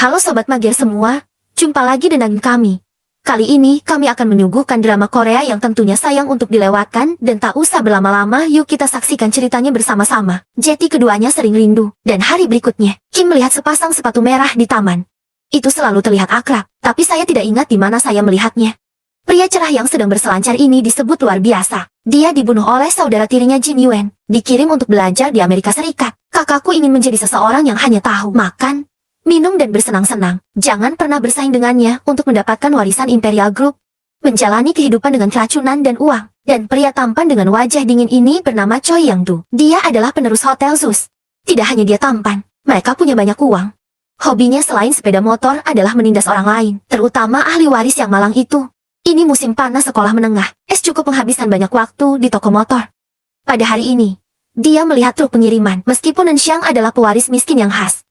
Halo Sobat Magir semua, jumpa lagi dengan kami. Kali ini kami akan menyuguhkan drama Korea yang tentunya sayang untuk dilewatkan dan tak usah berlama-lama, yuk kita saksikan ceritanya bersama-sama. Jeti keduanya sering rindu, dan hari berikutnya, Kim melihat sepasang sepatu merah di taman. Itu selalu terlihat akrab, tapi saya tidak ingat di mana saya melihatnya. Pria cerah yang sedang berselancar ini disebut luar biasa. Dia dibunuh oleh saudara tirinya Jin Yuen, dikirim untuk belajar di Amerika Serikat. Kakakku ingin menjadi seseorang yang hanya tahu makan, minum dan bersenang-senang. Jangan pernah bersaing dengannya untuk mendapatkan warisan Imperial Group. Menjalani kehidupan dengan keracunan dan uang. Dan pria tampan dengan wajah dingin ini bernama Choi Yang-du. Dia adalah penerus Hotel Zeus. Tidak hanya dia tampan, mereka punya banyak uang. Hobinya selain sepeda motor adalah menindas orang lain, terutama ahli waris yang malang itu. Ini musim panas sekolah menengah, cukup menghabiskan banyak waktu di toko motor. Pada hari ini, dia melihat truk pengiriman, meskipun Enxiang adalah pewaris miskin yang khas.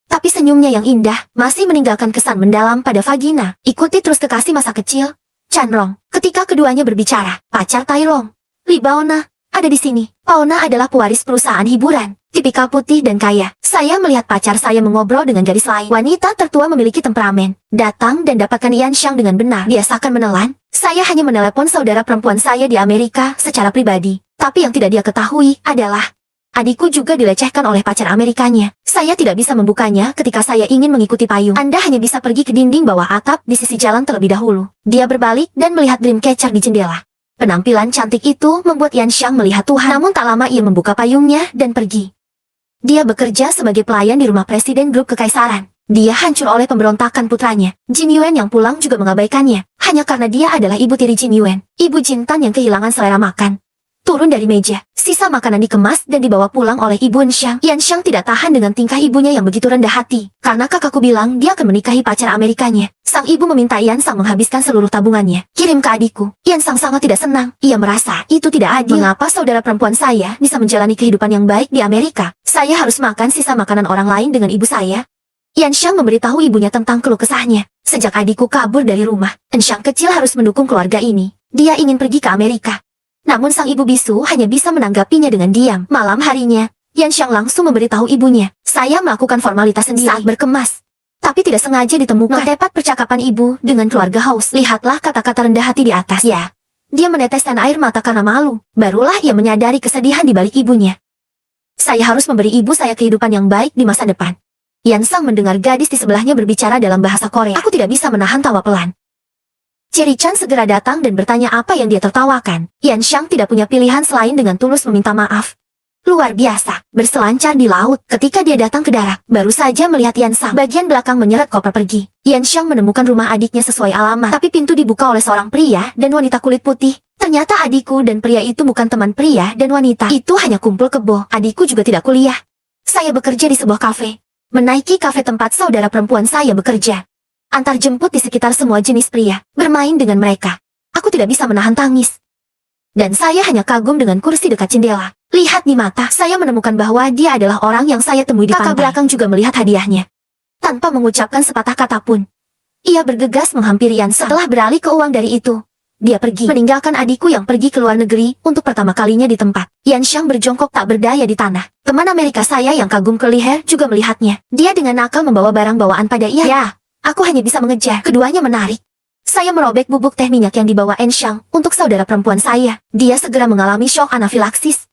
Tapi senyumnya yang indah masih meninggalkan kesan mendalam pada vagina. Ikuti terus kekasih masa kecil, Chan Rong. Ketika keduanya berbicara, pacar Tai Rong, Li Baona, ada di sini. Baona adalah pewaris perusahaan hiburan, tipikal putih dan kaya. Saya melihat pacar saya mengobrol dengan gadis lain. Wanita tertua memiliki temperamen. Datang dan dapatkan Yan Xiang dengan benar. Biasakan menelan. Saya hanya menelepon saudara perempuan saya di Amerika secara pribadi. Tapi yang tidak dia ketahui adalah adikku juga dilecehkan oleh pacar Amerikanya. Saya tidak bisa membukanya ketika saya ingin mengikuti payung. Anda hanya bisa pergi ke dinding bawah atap di sisi jalan terlebih dahulu. Dia berbalik dan melihat Dreamcatcher di jendela. Penampilan cantik itu membuat Yan Xiang melihat Tuhan. Namun tak lama ia membuka payungnya dan pergi. Dia bekerja sebagai pelayan di rumah Presiden Grup Kekaisaran. Dia hancur oleh pemberontakan putranya. Jin Yuen yang pulang juga mengabaikannya. Hanya karena dia adalah ibu tiri Jin Yuen. Ibu Jin Tan yang kehilangan selera makan. Turun dari meja, sisa makanan dikemas dan dibawa pulang oleh ibu Enxiang. Yan Xiang tidak tahan dengan tingkah ibunya yang begitu rendah hati. Karena kakakku bilang dia akan menikahi pacar Amerikanya. Sang ibu meminta Yan Sang menghabiskan seluruh tabungannya. Kirim ke adikku. Yan Sang sangat tidak senang. Ia merasa itu tidak adil. Mengapa saudara perempuan saya bisa menjalani kehidupan yang baik di Amerika? Saya harus makan sisa makanan orang lain dengan ibu saya. Yan Xiang memberitahu ibunya tentang keluh kesahnya. Sejak adikku kabur dari rumah, Enxiang kecil harus mendukung keluarga ini. Dia ingin pergi ke Amerika. Namun sang ibu bisu hanya bisa menanggapinya dengan diam. Malam harinya, Yan Xiang langsung memberitahu ibunya, saya melakukan formalitas sendiri saat berkemas. Tapi tidak sengaja ditemukan tepat percakapan ibu dengan keluarga House. Lihatlah kata-kata rendah hati di atas. Ya, dia meneteskan air mata karena malu. Barulah ia menyadari kesedihan di balik ibunya. Saya harus memberi ibu saya kehidupan yang baik di masa depan. Yan Sang mendengar gadis di sebelahnya berbicara dalam bahasa Korea. Aku tidak bisa menahan tawa pelan. Cherry Chan segera datang dan bertanya apa yang dia tertawakan. Yan Xiang tidak punya pilihan selain dengan tulus meminta maaf. Luar biasa, berselancar di laut. Ketika dia datang ke darat, baru saja melihat Yan Sang. Bagian belakang menyeret koper pergi. Yan Xiang menemukan rumah adiknya sesuai alamat. Tapi pintu dibuka oleh seorang pria dan wanita kulit putih. Ternyata adikku dan pria itu bukan teman pria dan wanita. Itu hanya kumpul kebo. Adikku juga tidak kuliah. Saya bekerja di sebuah kafe. Menaiki kafe tempat saudara perempuan saya bekerja. Antar jemput di sekitar semua jenis pria. Bermain dengan mereka. Aku tidak bisa menahan tangis. Dan saya hanya kagum dengan kursi dekat jendela. Lihat di mata, saya menemukan bahwa dia adalah orang yang saya temui di pantai. Kakak belakang juga melihat hadiahnya. Tanpa mengucapkan sepatah kata pun, ia bergegas menghampiri Yan Sang. Setelah beralih ke uang dari itu, dia pergi, meninggalkan adikku yang pergi ke luar negeri untuk pertama kalinya di tempat. Yan Xiang berjongkok tak berdaya di tanah. Teman Amerika saya yang kagum ke Liher juga melihatnya. Dia dengan nakal membawa barang bawaan pada ia. Ya, aku hanya bisa mengejar. Keduanya menarik. Saya merobek bubuk teh minyak yang dibawa Enxiang untuk saudara perempuan saya. Dia segera mengalami syok anafilaksis.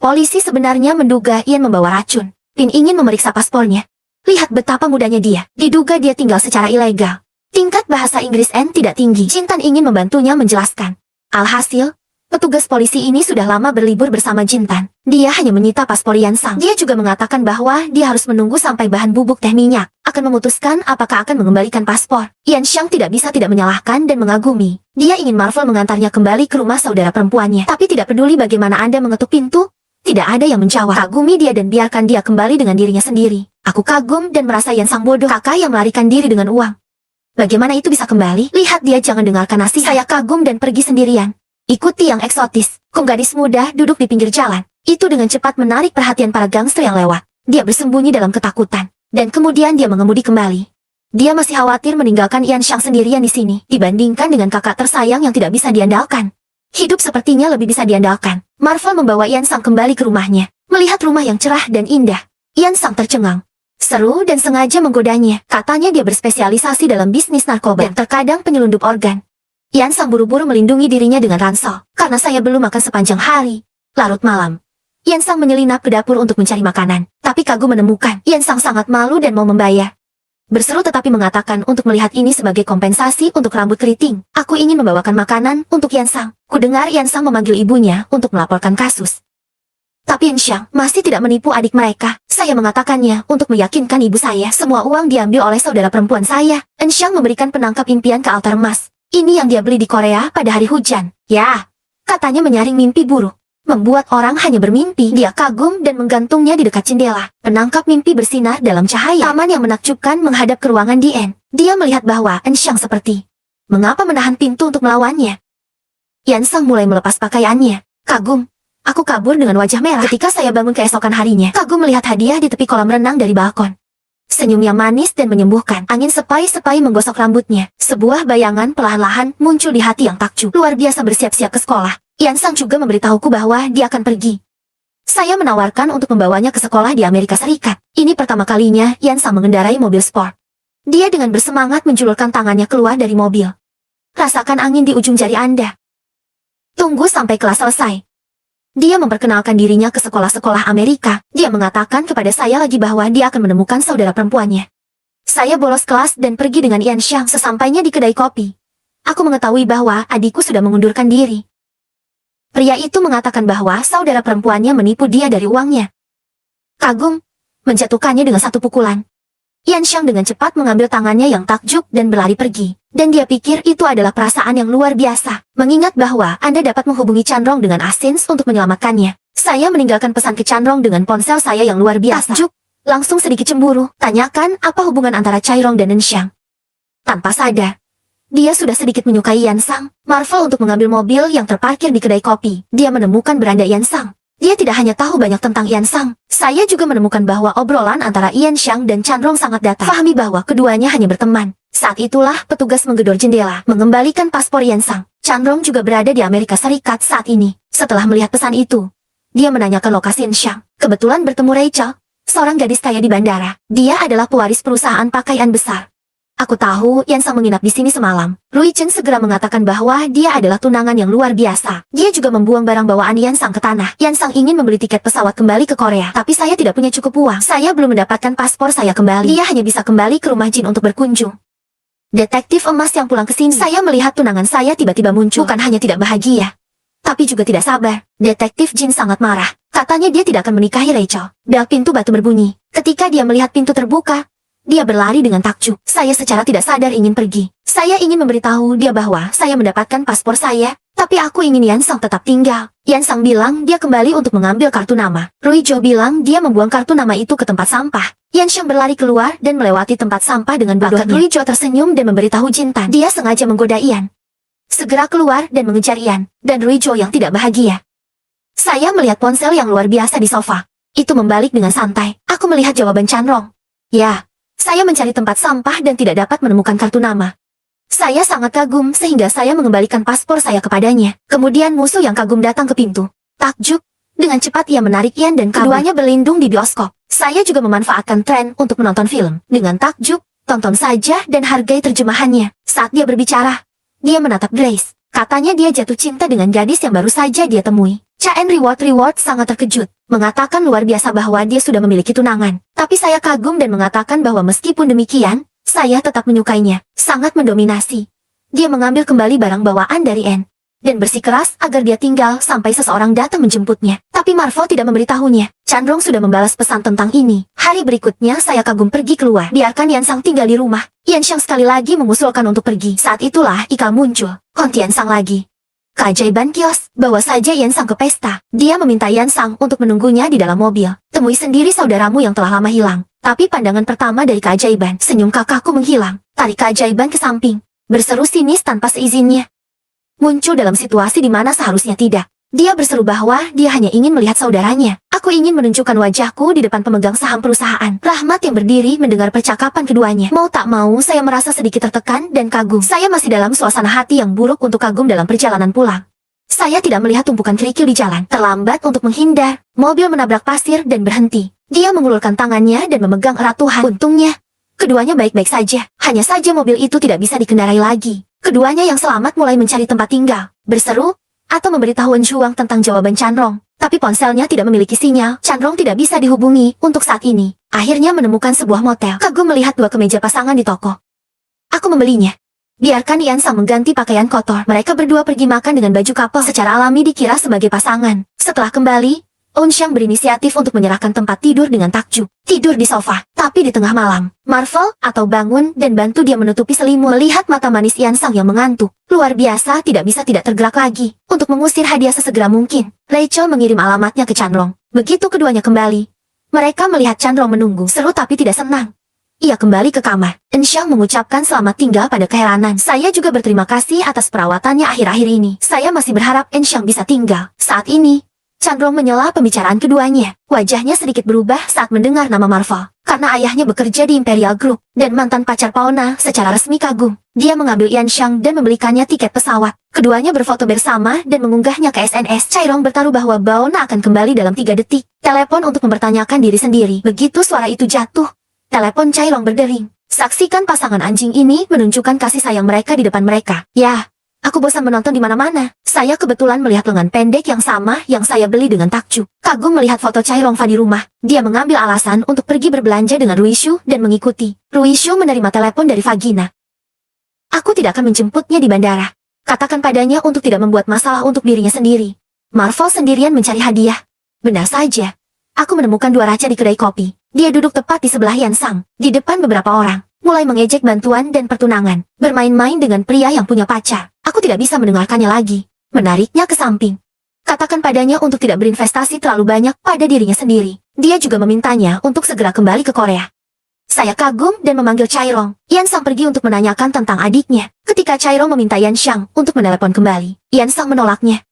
Polisi sebenarnya menduga Ian membawa racun. Pin ingin memeriksa paspornya. Lihat betapa mudanya dia. Diduga dia tinggal secara ilegal. Tingkat bahasa Inggris N tidak tinggi. Jin Tan ingin membantunya menjelaskan. Alhasil, petugas polisi ini sudah lama berlibur bersama Jin Tan. Dia hanya menyita paspor Yan Sang. Dia juga mengatakan bahwa dia harus menunggu sampai bahan bubuk teh minyak akan memutuskan apakah akan mengembalikan paspor. Yan Xiang tidak bisa tidak menyalahkan dan mengagumi. Dia ingin Marvel mengantarnya kembali ke rumah saudara perempuannya. Tapi tidak peduli bagaimana Anda mengetuk pintu, tidak ada yang menjawab. Kagumi dia dan biarkan dia kembali dengan dirinya sendiri. Aku kagum dan merasa Yan Sang bodoh. Kakak yang melarikan diri dengan uang. Bagaimana itu bisa kembali? Lihat dia jangan dengarkan nasihat. Saya kagum dan pergi sendirian. Ikuti yang eksotis. Kung gadis muda duduk di pinggir jalan. Itu dengan cepat menarik perhatian para gangster yang lewat. Dia bersembunyi dalam ketakutan. Dan kemudian dia mengemudi kembali. Dia masih khawatir meninggalkan Yan Xiang sendirian di sini. Dibandingkan dengan kakak tersayang yang tidak bisa diandalkan. Hidup sepertinya lebih bisa diandalkan. Marvel membawa Yan Sang kembali ke rumahnya. Melihat rumah yang cerah dan indah. Yan Sang tercengang. Seru dan sengaja menggodanya. Katanya dia berspesialisasi dalam bisnis narkoba dan terkadang penyelundup organ. Yansang buru-buru melindungi dirinya dengan ransel. Karena saya belum makan sepanjang hari. Larut malam. Yansang menyelinap ke dapur untuk mencari makanan. Tapi kagum menemukan. Yansang sangat malu dan mau membayar. Berseru tetapi mengatakan untuk melihat ini sebagai kompensasi untuk rambut keriting. Aku ingin membawakan makanan untuk Yansang. Kudengar Yansang memanggil ibunya untuk melaporkan kasus. Tapi Ensyang masih tidak menipu adik mereka. Saya mengatakannya untuk meyakinkan ibu saya. Semua uang diambil oleh saudara perempuan saya. Ensyang memberikan penangkap impian ke altar emas. Ini yang dia beli di Korea pada hari hujan. Ya, katanya menyaring mimpi buruk. Membuat orang hanya bermimpi. Dia kagum dan menggantungnya di dekat jendela. Penangkap mimpi bersinar dalam cahaya. Taman yang menakjubkan menghadap ke ruangan Dien. Dia melihat bahwa Ensyang seperti mengapa menahan pintu untuk melawannya. Yansang mulai melepas pakaiannya. Kagum. Aku kabur dengan wajah merah. Ketika saya bangun keesokan harinya, kagum melihat hadiah di tepi kolam renang dari balkon. Senyum yang manis dan menyembuhkan. Angin sepai-sepai menggosok rambutnya. Sebuah bayangan perlahan-lahan muncul di hati yang takjub. Luar biasa bersiap-siap ke sekolah. Yansang juga memberitahuku bahwa dia akan pergi. Saya menawarkan untuk membawanya ke sekolah di Amerika Serikat. Ini pertama kalinya Yansang mengendarai mobil sport. Dia dengan bersemangat menjulurkan tangannya keluar dari mobil. Rasakan angin di ujung jari Anda. Tunggu sampai kelas selesai. Dia memperkenalkan dirinya ke sekolah-sekolah Amerika. Dia mengatakan kepada saya lagi bahwa dia akan menemukan saudara perempuannya. Saya bolos kelas dan pergi dengan Yansang. Sesampainya di kedai kopi, aku mengetahui bahwa adikku sudah mengundurkan diri. Pria itu mengatakan bahwa saudara perempuannya menipu dia dari uangnya. Kagum menjatuhkannya dengan satu pukulan. Yansang dengan cepat mengambil tangannya yang takjub dan berlari pergi. Dan dia pikir itu adalah perasaan yang luar biasa. Mengingat bahwa Anda dapat menghubungi Chandrong dengan Asins untuk menyelamatkannya. Saya meninggalkan pesan ke Chandrong dengan ponsel saya yang luar biasa. Takjub, langsung sedikit cemburu. Tanyakan apa hubungan antara Chairong dan Ensyang. Tanpa sadar, dia sudah sedikit menyukai Yansang. Marvel untuk mengambil mobil yang terparkir di kedai kopi. Dia menemukan beranda Yansang. Dia tidak hanya tahu banyak tentang Yansang. Saya juga menemukan bahwa obrolan antara Yansang dan Chandrong sangat datar. Fahami bahwa keduanya hanya berteman. Saat itulah petugas menggedor jendela, mengembalikan paspor Yansang. Chandrong juga berada di Amerika Serikat saat ini. Setelah melihat pesan itu, dia menanyakan lokasi Ensyang. Kebetulan bertemu Rachel, seorang gadis kaya di bandara. Dia adalah pewaris perusahaan pakaian besar. Aku tahu Yansang menginap di sini semalam. Rui Chen segera mengatakan bahwa dia adalah tunangan yang luar biasa. Dia juga membuang barang bawaan Yansang ke tanah. Yansang ingin membeli tiket pesawat kembali ke Korea. Tapi saya tidak punya cukup uang. Saya belum mendapatkan paspor saya kembali. Dia hanya bisa kembali ke rumah Jin untuk berkunjung. Detektif emas yang pulang ke sini. Saya melihat tunangan saya tiba-tiba muncul. Bukan hanya tidak bahagia, tapi juga tidak sabar. Detektif Jin sangat marah. Katanya dia tidak akan menikahi Rachel. Bel pintu batu berbunyi. Ketika dia melihat pintu terbuka, dia berlari dengan takjub. Saya secara tidak sadar ingin pergi. Saya ingin memberitahu dia bahwa saya mendapatkan paspor saya, tapi aku ingin Yansang tetap tinggal. Yansang bilang dia kembali untuk mengambil kartu nama. Rui Jo bilang dia membuang kartu nama itu ke tempat sampah. Yansang berlari keluar dan melewati tempat sampah dengan bodohnya. Rui Jo tersenyum dan memberitahu Jintan. Dia sengaja menggoda Ian. Segera keluar dan mengejar Ian. Dan Rui Jo yang tidak bahagia. Saya melihat ponsel yang luar biasa di sofa. Itu membalik dengan santai. Aku melihat jawaban Chandrong. Ya. Saya mencari tempat sampah dan tidak dapat menemukan kartu nama. Saya sangat kagum sehingga saya mengembalikan paspor saya kepadanya. Kemudian musuh yang kagum datang ke pintu. Takjub. Dengan cepat ia menarik Ian dan keduanya berlindung di bioskop. Saya juga memanfaatkan tren untuk menonton film. Dengan takjub, tonton saja dan hargai terjemahannya. Saat dia berbicara, dia menatap Grace. Katanya dia jatuh cinta dengan gadis yang baru saja dia temui. Chaen Reward sangat terkejut, mengatakan luar biasa bahwa dia sudah memiliki tunangan. Tapi saya kagum dan mengatakan bahwa meskipun demikian, saya tetap menyukainya. Sangat mendominasi. Dia mengambil kembali barang bawaan dari Anne dan bersikeras agar dia tinggal sampai seseorang datang menjemputnya. Tapi Marvel tidak memberitahunya. Chandrong sudah membalas pesan tentang ini. Hari berikutnya saya kagum pergi keluar. Biarkan Yansang tinggal di rumah. Yansang sekali lagi mengusulkan untuk pergi. Saat itulah Ika muncul. Konti Yansang lagi. Keajaiban kios, bawa saja Yansang ke pesta. Dia meminta Yansang untuk menunggunya di dalam mobil. Temui sendiri saudaramu yang telah lama hilang. Tapi pandangan pertama dari keajaiban, senyum kakakku menghilang. Tarik keajaiban ke samping. Berseru sinis tanpa seizinnya. Muncul dalam situasi di mana seharusnya tidak. Dia berseru bahwa dia hanya ingin melihat saudaranya. Aku ingin menunjukkan wajahku di depan pemegang saham perusahaan. Rahmat yang berdiri mendengar percakapan keduanya. Mau tak mau saya merasa sedikit tertekan dan kagum. Saya masih dalam suasana hati yang buruk untuk kagum dalam perjalanan pulang. Saya tidak melihat tumpukan kerikil di jalan. Terlambat untuk menghindar. Mobil menabrak pasir dan berhenti. Dia mengulurkan tangannya dan memegang erat Tuhan. Untungnya, keduanya baik-baik saja. Hanya saja mobil itu tidak bisa dikendarai lagi. Keduanya yang selamat mulai mencari tempat tinggal, berseru, atau memberitahu Juang tentang jawaban Chanrong. Tapi ponselnya tidak memiliki sinyal. Chanrong tidak bisa dihubungi untuk saat ini. Akhirnya menemukan sebuah motel. Kagum melihat dua kemeja pasangan di toko. Aku membelinya. Biarkan Yan Sang mengganti pakaian kotor. Mereka berdua pergi makan dengan baju couple secara alami dikira sebagai pasangan. Setelah kembali, On Xiang berinisiatif untuk menyerahkan tempat tidur dengan takjub. Tidur di sofa, tapi di tengah malam. Marvel atau bangun dan bantu dia menutupi selimut. Melihat mata manis Yan Sang yang mengantuk. Luar biasa tidak bisa tidak tergerak lagi. Untuk mengusir hadiah sesegera mungkin, Rachel mengirim alamatnya ke Chanrong. Begitu keduanya kembali, mereka melihat Chanrong menunggu. Seru tapi tidak senang. Ia kembali ke kamar. En Xiang mengucapkan selamat tinggal pada keheranan. Saya juga berterima kasih atas perawatannya akhir-akhir ini. Saya masih berharap En Xiang bisa tinggal. Saat ini, Chanrong menyela pembicaraan keduanya. Wajahnya sedikit berubah saat mendengar nama Marvel. Karena ayahnya bekerja di Imperial Group, dan mantan pacar Paona secara resmi kagum. Dia mengambil Yan Xiang dan membelikannya tiket pesawat. Keduanya berfoto bersama dan mengunggahnya ke SNS. Chairong bertaruh bahwa Paona akan kembali dalam 3 detik. Telepon untuk mempertanyakan diri sendiri. Begitu suara itu jatuh, telepon Chairong berdering. Saksikan pasangan anjing ini menunjukkan kasih sayang mereka di depan mereka. Ya, aku bosan menonton di mana-mana. Saya kebetulan melihat lengan pendek yang sama yang saya beli dengan takjub. Kagum melihat foto Chairong Fa di rumah. Dia mengambil alasan untuk pergi berbelanja dengan Ruishu dan mengikuti. Ruishu menerima telepon dari Vagina. Aku tidak akan menjemputnya di bandara. Katakan padanya untuk tidak membuat masalah untuk dirinya sendiri. Marvel sendirian mencari hadiah. Benar saja. Aku menemukan dua raja di kedai kopi. Dia duduk tepat di sebelah Yan Sang, di depan beberapa orang. Mulai mengejek bantuan dan pertunangan. Bermain-main dengan pria yang punya pacar. Aku tidak bisa mendengarkannya lagi. Menariknya ke samping. Katakan padanya untuk tidak berinvestasi terlalu banyak pada dirinya sendiri. Dia juga memintanya untuk segera kembali ke Korea. Saya kagum dan memanggil Chairong. Yan Sang pergi untuk menanyakan tentang adiknya. Ketika Chairong meminta Yan Xiang untuk menelepon kembali, Yan Sang menolaknya.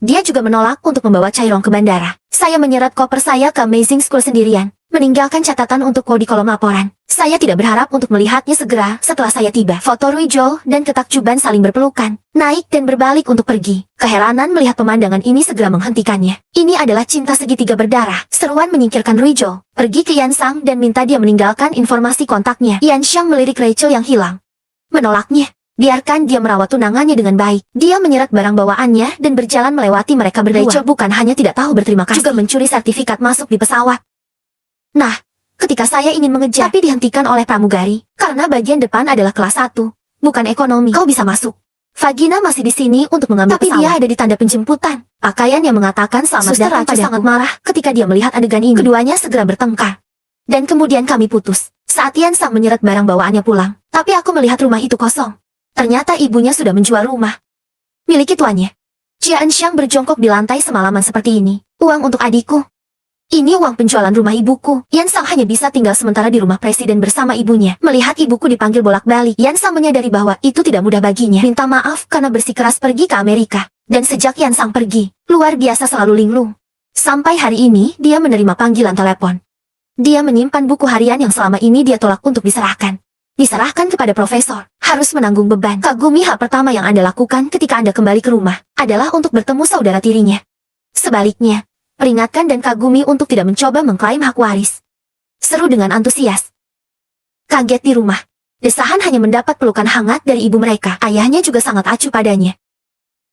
Dia juga menolak untuk membawa Chairong ke bandara. Saya menyeret koper saya ke Amazing School sendirian, meninggalkan catatan untuk kode di kolom laporan. Saya tidak berharap untuk melihatnya segera setelah saya tiba. Foto Ruijo dan ketakjuban saling berpelukan, naik dan berbalik untuk pergi. Keheranan melihat pemandangan ini segera menghentikannya. Ini adalah cinta segitiga berdarah. Seruan menyingkirkan Ruijo, pergi ke Yan Sang dan minta dia meninggalkan informasi kontaknya. Yan Xiang melirik Rachel yang hilang. Menolaknya. Biarkan dia merawat tunangannya dengan baik. Dia menyeret barang bawaannya dan berjalan melewati mereka berdua. Rachel bukan hanya tidak tahu berterima kasih, juga mencuri sertifikat masuk di pesawat. Nah, ketika saya ingin mengejar, tapi dihentikan oleh pramugari, karena bagian depan adalah kelas 1, bukan ekonomi. Kau bisa masuk. Vagina masih di sini untuk mengambil pesawat. Tapi dia ada di tanda penjemputan. Pakaian yang mengatakan selamat datang padaku. Sangat marah ketika dia melihat adegan ini. Keduanya segera bertengkar. Dan kemudian kami putus. Saat Yan Sang menyeret barang bawaannya pulang, tapi aku melihat rumah itu kosong. Ternyata ibunya sudah menjual rumah miliki tuannya. Jian Xiang berjongkok di lantai semalaman seperti ini. Uang untuk adikku. Ini uang penjualan rumah ibuku. Yan Sang hanya bisa tinggal sementara di rumah presiden bersama ibunya. Melihat ibuku dipanggil bolak-balik, Yan Sang menyadari bahwa itu tidak mudah baginya. Minta maaf karena bersikeras pergi ke Amerika. Dan sejak Yan Sang pergi, luar biasa selalu linglung. Sampai hari ini, dia menerima panggilan telepon. Dia menyimpan buku harian yang selama ini dia tolak untuk diserahkan. Diserahkan kepada profesor, harus menanggung beban. Kagumi, hal pertama yang Anda lakukan ketika Anda kembali ke rumah adalah untuk bertemu saudara tirinya. Sebaliknya, peringatkan dan kagumi untuk tidak mencoba mengklaim hak waris. Seru dengan antusias. Kaget di rumah. Desahan hanya mendapat pelukan hangat dari ibu mereka. Ayahnya juga sangat acuh padanya.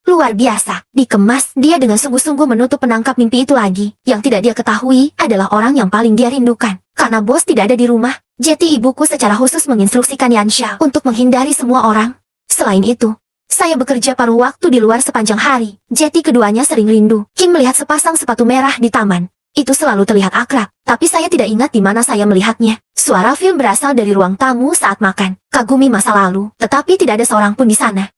Luar biasa, dikemas, dia dengan sungguh-sungguh menutup penangkap mimpi itu lagi. Yang tidak dia ketahui adalah orang yang paling dia rindukan. Karena bos tidak ada di rumah, Jetty ibuku secara khusus menginstruksikan Yansha untuk menghindari semua orang. Selain itu, saya bekerja paruh waktu di luar sepanjang hari. Jetty keduanya sering rindu. Kim melihat sepasang sepatu merah di taman. Itu selalu terlihat akrab, tapi saya tidak ingat di mana saya melihatnya. Suara film berasal dari ruang tamu saat makan. Kagumi masa lalu, tetapi tidak ada seorang pun di sana.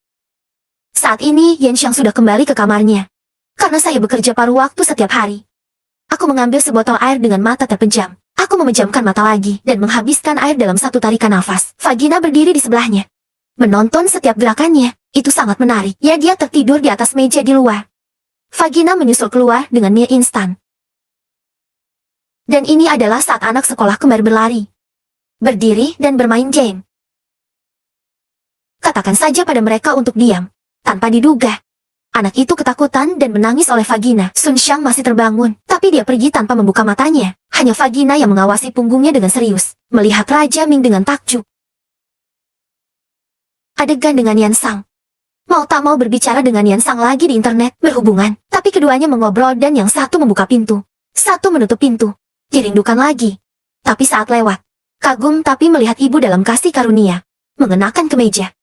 Saat ini, Yansha sudah kembali ke kamarnya. Karena saya bekerja paruh waktu setiap hari. Aku mengambil sebotol air dengan mata terpejam. Aku memejamkan mata lagi dan menghabiskan air dalam satu tarikan nafas. Vagina berdiri di sebelahnya. Menonton setiap gerakannya, itu sangat menarik. Ya, dia tertidur di atas meja di luar. Vagina menyusul keluar dengan mie instan. Dan ini adalah saat anak sekolah kembar berlari, berdiri dan bermain game. Katakan saja pada mereka untuk diam. Tanpa diduga, Anak itu ketakutan dan menangis oleh Vagina. Sun Xiang masih terbangun, tapi dia pergi tanpa membuka matanya. Hanya Vagina yang mengawasi punggungnya dengan serius, melihat Raja Ming dengan takjub. Adegan dengan Yan Sang. Mau tak mau berbicara dengan Yan Sang lagi di internet, berhubungan. Tapi keduanya mengobrol dan yang satu membuka pintu. Satu menutup pintu. Dirindukan lagi. Tapi saat lewat, kagum tapi melihat ibu dalam kasih karunia. Mengenakan kemeja.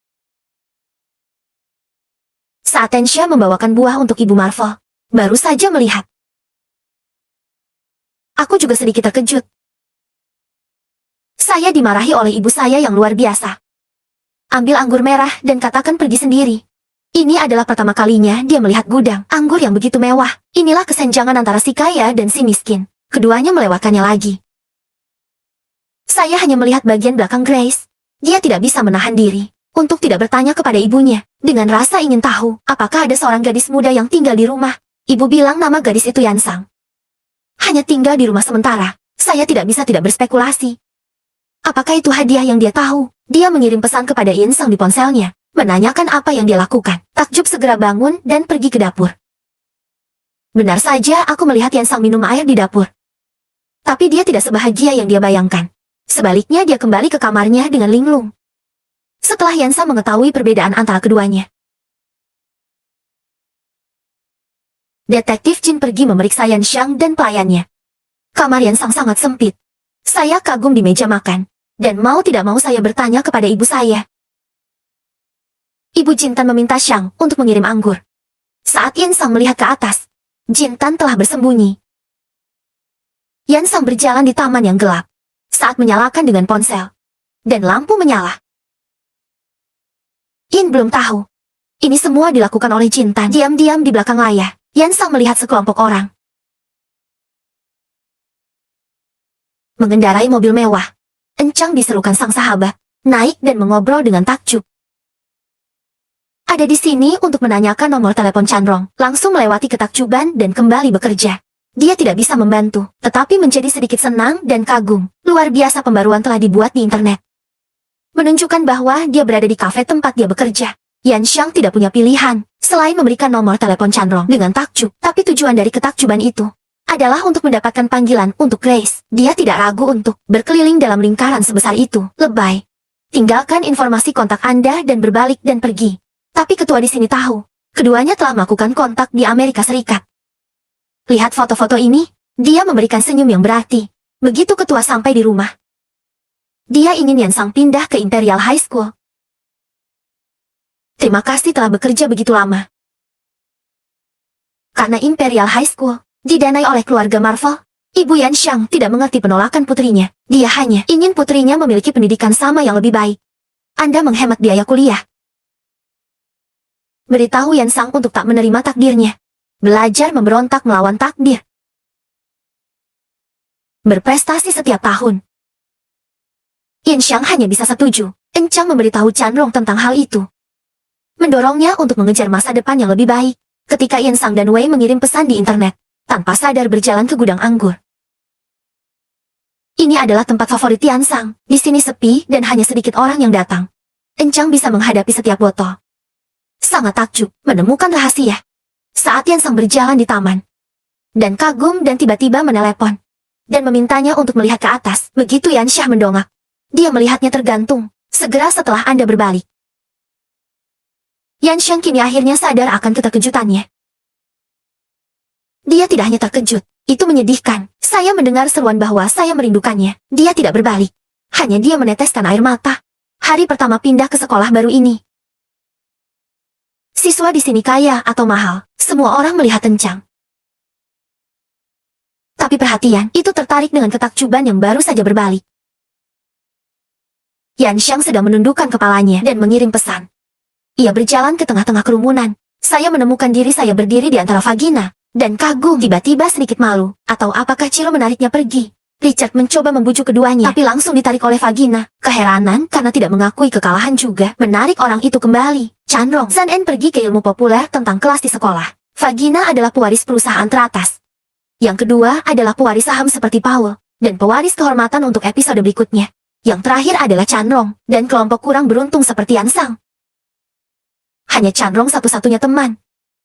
Saat Tensha membawakan buah untuk Ibu Marvel, baru saja melihat. Aku juga sedikit terkejut. Saya dimarahi oleh ibu saya yang luar biasa. Ambil anggur merah dan katakan pergi sendiri. Ini adalah pertama kalinya dia melihat gudang anggur yang begitu mewah. Inilah kesenjangan antara si kaya dan si miskin. Keduanya melewatkannya lagi. Saya hanya melihat bagian belakang Grace. Dia tidak bisa menahan diri untuk tidak bertanya kepada ibunya. Dengan rasa ingin tahu, apakah ada seorang gadis muda yang tinggal di rumah. Ibu bilang nama gadis itu Yan Sang. Hanya tinggal di rumah sementara. Saya tidak bisa tidak berspekulasi. Apakah itu hadiah yang dia tahu? Dia mengirim pesan kepada Yan Sang di ponselnya, menanyakan apa yang dia lakukan. Takjub segera bangun dan pergi ke dapur. Benar saja aku melihat Yan Sang minum air di dapur. Tapi dia tidak sebahagia yang dia bayangkan. Sebaliknya dia kembali ke kamarnya dengan linglung. Setelah Yan Sang mengetahui perbedaan antara keduanya, Detektif Jin pergi memeriksa Yan Xiang dan pelayannya. Kamar Yan Sang sangat sempit. Saya kagum di meja makan, dan mau tidak mau saya bertanya kepada ibu saya. Ibu Jintan meminta Xiang untuk mengirim anggur. Saat Yan Sang melihat ke atas, Jintan telah bersembunyi. Yan Sang berjalan di taman yang gelap saat menyalakan dengan ponsel, dan lampu menyala. Yin belum tahu. Ini semua dilakukan oleh Jintan diam-diam di belakang layar. Yan Sang melihat sekelompok orang mengendarai mobil mewah. Encang diserukan sang sahabat, naik dan mengobrol dengan takjub. Ada di sini untuk menanyakan nomor telepon Chanrong, langsung melewati ketakjuban dan kembali bekerja. Dia tidak bisa membantu, tetapi menjadi sedikit senang dan kagum. Luar biasa pembaruan telah dibuat di internet. Menunjukkan bahwa dia berada di kafe tempat dia bekerja. Yan Xiang tidak punya pilihan, selain memberikan nomor telepon Chanrong dengan takjub. Tapi tujuan dari ketakjuban itu adalah untuk mendapatkan panggilan untuk Grace. Dia tidak ragu untuk berkeliling dalam lingkaran sebesar itu. Lebay. Tinggalkan informasi kontak Anda dan berbalik dan pergi. Tapi ketua di sini tahu, keduanya telah melakukan kontak di Amerika Serikat. Lihat foto-foto ini, dia memberikan senyum yang berarti. Begitu ketua sampai di rumah, dia ingin Yan Sang pindah ke Imperial High School. Terima kasih telah bekerja begitu lama. Karena Imperial High School didanai oleh keluarga Marvel, Ibu Yan Xiang tidak mengerti penolakan putrinya. Dia hanya ingin putrinya memiliki pendidikan sama yang lebih baik. Anda menghemat biaya kuliah. Beritahu Yan Sang untuk tak menerima takdirnya. Belajar memberontak melawan takdir. Berprestasi setiap tahun. Yan Xiang hanya bisa setuju. Encang memberitahu Chanrong tentang hal itu, mendorongnya untuk mengejar masa depan yang lebih baik. Ketika Yan Sang dan Wei mengirim pesan di internet, tanpa sadar berjalan ke gudang anggur. Ini adalah tempat favorit Yan Sang. Di sini sepi dan hanya sedikit orang yang datang. Encang bisa menghadapi setiap botol. Sangat takjub menemukan rahasia. Saat Yan Sang berjalan di taman, dan kagum dan tiba-tiba menelepon dan memintanya untuk melihat ke atas. Begitu Yan Xiang mendongak, dia melihatnya tergantung. Segera setelah Anda berbalik, Yan Xiang kini akhirnya sadar akan keterkejutannya. Dia tidak hanya terkejut, itu menyedihkan. Saya mendengar seruan bahwa saya merindukannya. Dia tidak berbalik. Hanya dia meneteskan air mata. Hari pertama pindah ke sekolah baru ini. Siswa di sini kaya atau mahal, semua orang melihat Encang. Tapi perhatian itu tertarik dengan ketakjuban yang baru saja berbalik. Yan Xiang sedang menundukkan kepalanya dan mengirim pesan. Ia berjalan ke tengah-tengah kerumunan. Saya menemukan diri saya berdiri di antara Vagina dan kagum. Tiba-tiba sedikit malu. Atau apakah Ciro menariknya pergi? Richard mencoba membujuk keduanya, tapi langsung ditarik oleh Vagina. Keheranan karena tidak mengakui kekalahan juga menarik orang itu kembali. Chanrong Zan En pergi ke ilmu populer tentang kelas di sekolah. Vagina adalah pewaris perusahaan teratas. Yang kedua adalah pewaris saham seperti Powell, dan pewaris kehormatan untuk episode berikutnya. Yang terakhir adalah Chanrong, dan kelompok kurang beruntung seperti Yan Sang. Hanya Chanrong satu-satunya teman.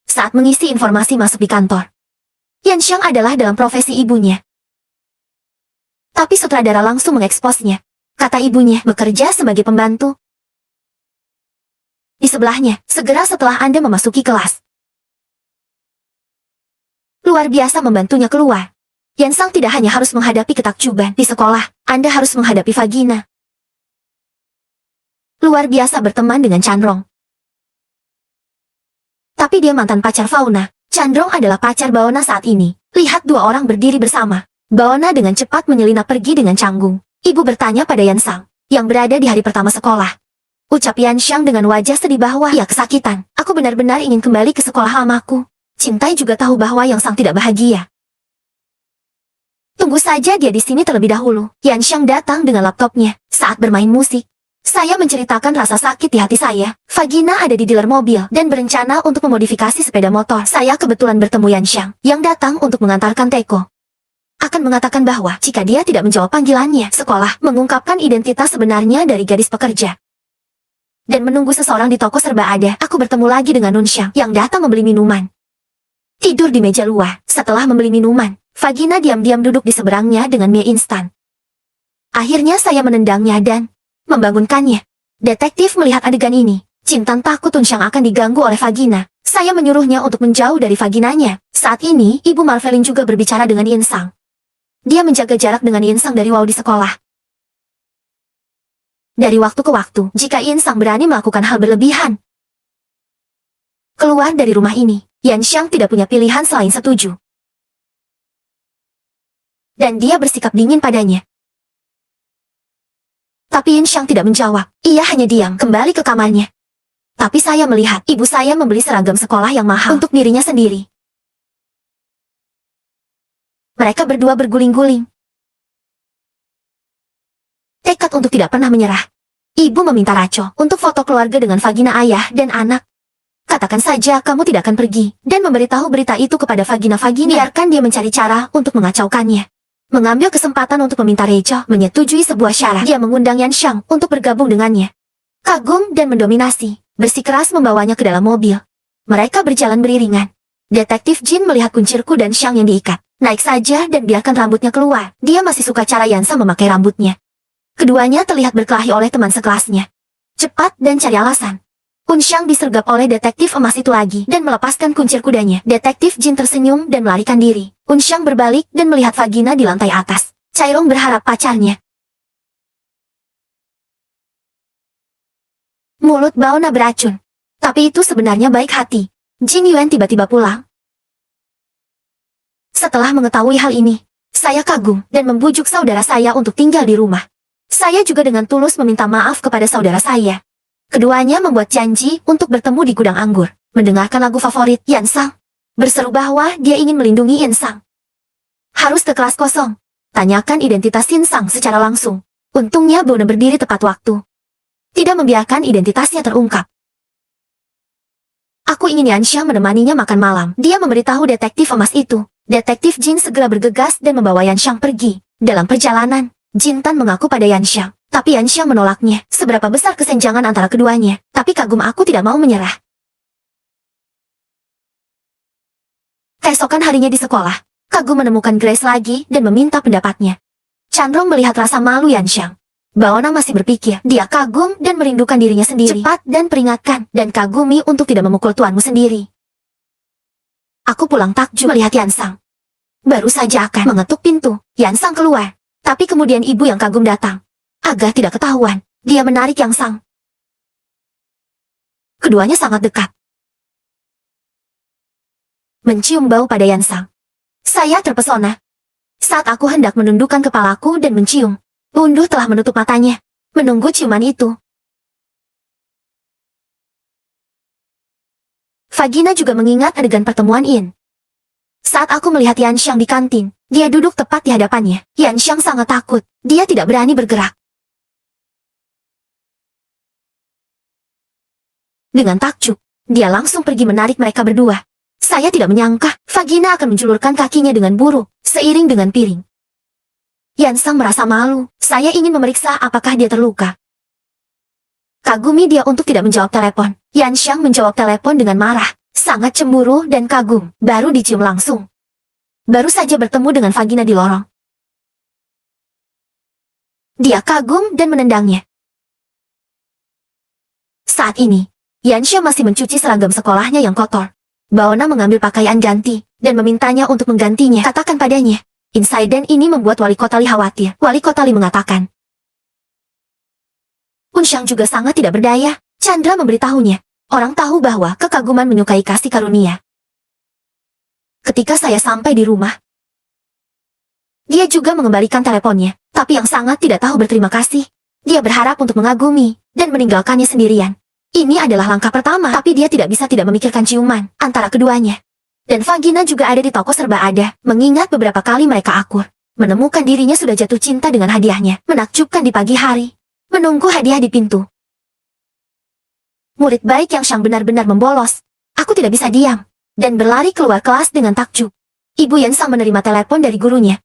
saat mengisi informasi masuk di kantor. Yan Xiang adalah dalam profesi ibunya. Tapi sutradara langsung mengeksposnya. Kata ibunya, bekerja sebagai pembantu. Di sebelahnya, segera setelah Anda memasuki kelas. Luar biasa membantunya keluar. Yan Sang tidak hanya harus menghadapi ketakjuban di sekolah, Anda harus menghadapi vagina. Luar biasa berteman dengan Chandrong. Tapi dia mantan pacar Fauna. Chandrong adalah pacar Baona saat ini. Lihat dua orang berdiri bersama. Baona dengan cepat menyelinap pergi dengan canggung. Ibu bertanya pada Yan Sang, yang berada di hari pertama sekolah. Ucap Yan Xiang dengan wajah sedih bahwa ia kesakitan. Aku benar-benar ingin kembali ke sekolah lamaku. Cintai juga tahu bahwa Yang Sang tidak bahagia. Tunggu saja dia di sini terlebih dahulu. Yan Xiang datang dengan laptopnya saat bermain musik. Saya menceritakan rasa sakit di hati saya. Vagina ada di dealer mobil dan berencana untuk memodifikasi sepeda motor. Saya kebetulan bertemu Yan Xiang yang datang untuk mengantarkan Teko. Akan mengatakan bahwa jika dia tidak menjawab panggilannya, sekolah mengungkapkan identitas sebenarnya dari gadis pekerja. Dan menunggu seseorang di toko serba ada, aku bertemu lagi dengan Nun Xiang yang datang membeli minuman. Tidur di meja luar. Setelah membeli minuman, Vagina diam-diam duduk di seberangnya dengan mie instan. Akhirnya saya menendangnya dan membangunkannya. Detektif melihat adegan ini. Jintan takut Nun Xiang akan diganggu oleh Vagina. Saya menyuruhnya untuk menjauh dari vaginanya. Saat ini, Ibu Marvelin juga berbicara dengan Yin Sang. Dia menjaga jarak dengan Yin Sang dari Wow di sekolah. Dari waktu ke waktu, jika Yin Sang berani melakukan hal berlebihan. Keluar dari rumah ini, Yan Xiang tidak punya pilihan selain setuju. Dan dia bersikap dingin padanya. Tapi Yin Xiang tidak menjawab. Ia hanya diam kembali ke kamarnya. Tapi saya melihat ibu saya membeli seragam sekolah yang mahal untuk dirinya sendiri. Mereka berdua berguling-guling. Tekad untuk tidak pernah menyerah. Ibu meminta Raco untuk foto keluarga dengan vagina ayah dan anak. Katakan saja kamu tidak akan pergi dan memberitahu berita itu kepada vagina-vagina. Biarkan dia mencari cara untuk mengacaukannya. Mengambil kesempatan untuk meminta Rachel menyetujui sebuah syarat. Dia mengundang Yan Xiang untuk bergabung dengannya. Kagum dan mendominasi, bersikeras membawanya ke dalam mobil. Mereka berjalan beriringan. Detektif Jin melihat kuncirku dan Xiang yang diikat. Naik saja dan biarkan rambutnya keluar. Dia masih suka cara Yan Sang memakai rambutnya. Keduanya terlihat berkelahi oleh teman sekelasnya. Cepat dan cari alasan. Kun Xiang disergap oleh detektif emas itu lagi dan melepaskan kuncir kudanya. Detektif Jin tersenyum dan melarikan diri. Kun Xiang berbalik dan melihat vagina di lantai atas. Cairong berharap pacarnya. Mulut Baona beracun. Tapi itu sebenarnya baik hati. Jin Yuan tiba-tiba pulang. Setelah mengetahui hal ini, saya kagum dan membujuk saudara saya untuk tinggal di rumah. Saya juga dengan tulus meminta maaf kepada saudara saya. Keduanya membuat janji untuk bertemu di gudang anggur, mendengarkan lagu favorit Yan Sang. Berseru bahwa dia ingin melindungi Yan Sang. Harus ke kelas kosong. Tanyakan identitas Yan Sang secara langsung. Untungnya Baona berdiri tepat waktu. Tidak membiarkan identitasnya terungkap. Aku ingin Yan Xiang menemaninya makan malam. Dia memberitahu detektif emas itu. Detektif Jin segera bergegas dan membawa Yan Xiang pergi. Dalam perjalanan, Jin Tan mengaku pada Yan Xiang. Tapi Yan Xiang menolaknya. Seberapa besar kesenjangan antara keduanya. Tapi kagum aku tidak mau menyerah. Keesokan harinya di sekolah, kagum menemukan Grace lagi dan meminta pendapatnya. Chandrong melihat rasa malu Yan Xiang. Baona masih berpikir, dia kagum dan merindukan dirinya sendiri. Cepat dan peringatkan, dan kagumi untuk tidak memukul tuanmu sendiri. Aku pulang takjub melihat Yan Sang. Baru saja akan mengetuk pintu, Yan Sang keluar. Tapi kemudian ibu yang kagum datang. Agar tidak ketahuan, dia menarik Yang Sang. Keduanya sangat dekat. Mencium bau pada Yan Sang. Saya terpesona. Saat aku hendak menundukkan kepalaku dan mencium, Unduh telah menutup matanya, menunggu ciuman itu. Vagina juga mengingat adegan pertemuan In. Saat aku melihat Yan Xiang di kantin, dia duduk tepat di hadapannya. Yan Xiang sangat takut, dia tidak berani bergerak. Dengan takjub, dia langsung pergi menarik mereka berdua. Saya tidak menyangka, Vagina akan menjulurkan kakinya dengan buruk, seiring dengan piring. Yan Sang merasa malu, saya ingin memeriksa apakah dia terluka. Kagumi dia untuk tidak menjawab telepon. Yan Xiang menjawab telepon dengan marah. Sangat cemburu dan kagum, baru dicium langsung. Baru saja bertemu dengan vagina di lorong. Dia kagum dan menendangnya. Saat ini, Yanxia masih mencuci seragam sekolahnya yang kotor. Baona mengambil pakaian ganti, dan memintanya untuk menggantinya. Katakan padanya. Insiden ini membuat wali kota Li khawatir. Wali kota Li mengatakan. Unxiang juga sangat tidak berdaya. Chandra memberitahunya. Orang tahu bahwa kekaguman menyukai kasih karunia. Ketika saya sampai di rumah, dia juga mengembalikan teleponnya, tapi yang sangat tidak tahu berterima kasih. Dia berharap untuk mengagumi, dan meninggalkannya sendirian. Ini adalah langkah pertama, tapi dia tidak bisa tidak memikirkan ciuman antara keduanya. Dan vagina juga ada di toko serba ada, mengingat beberapa kali mereka akur. Menemukan dirinya sudah jatuh cinta dengan hadiahnya, menakjubkan di pagi hari. Menunggu hadiah di pintu. Murid baik yang Shang benar-benar membolos. Aku tidak bisa diam, dan berlari keluar kelas dengan takjub. Ibu Yansang menerima telepon dari gurunya.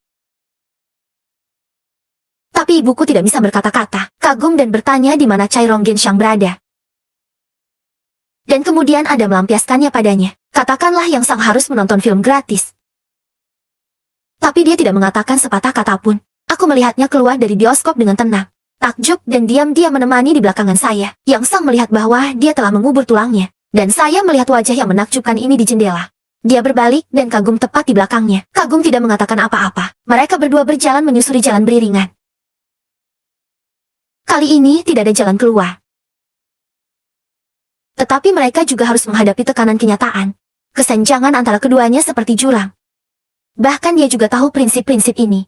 Tapi ibuku tidak bisa berkata-kata, kagum dan bertanya di mana Cai Ronggen Shang berada. Dan kemudian ada melampiaskannya padanya. Katakanlah Yansang harus menonton film gratis. Tapi dia tidak mengatakan sepatah kata pun. Aku melihatnya keluar dari bioskop dengan tenang. Takjub dan diam-diam menemani di belakangan saya. Yansang melihat bahwa dia telah mengubur tulangnya. Dan saya melihat wajah yang menakjubkan ini di jendela. Dia berbalik dan kagum tepat di belakangnya. Kagum tidak mengatakan apa-apa. Mereka berdua berjalan menyusuri jalan beriringan. Kali ini tidak ada jalan keluar. Tetapi mereka juga harus menghadapi tekanan kenyataan. Kesenjangan antara keduanya seperti jurang. Bahkan dia juga tahu prinsip-prinsip ini.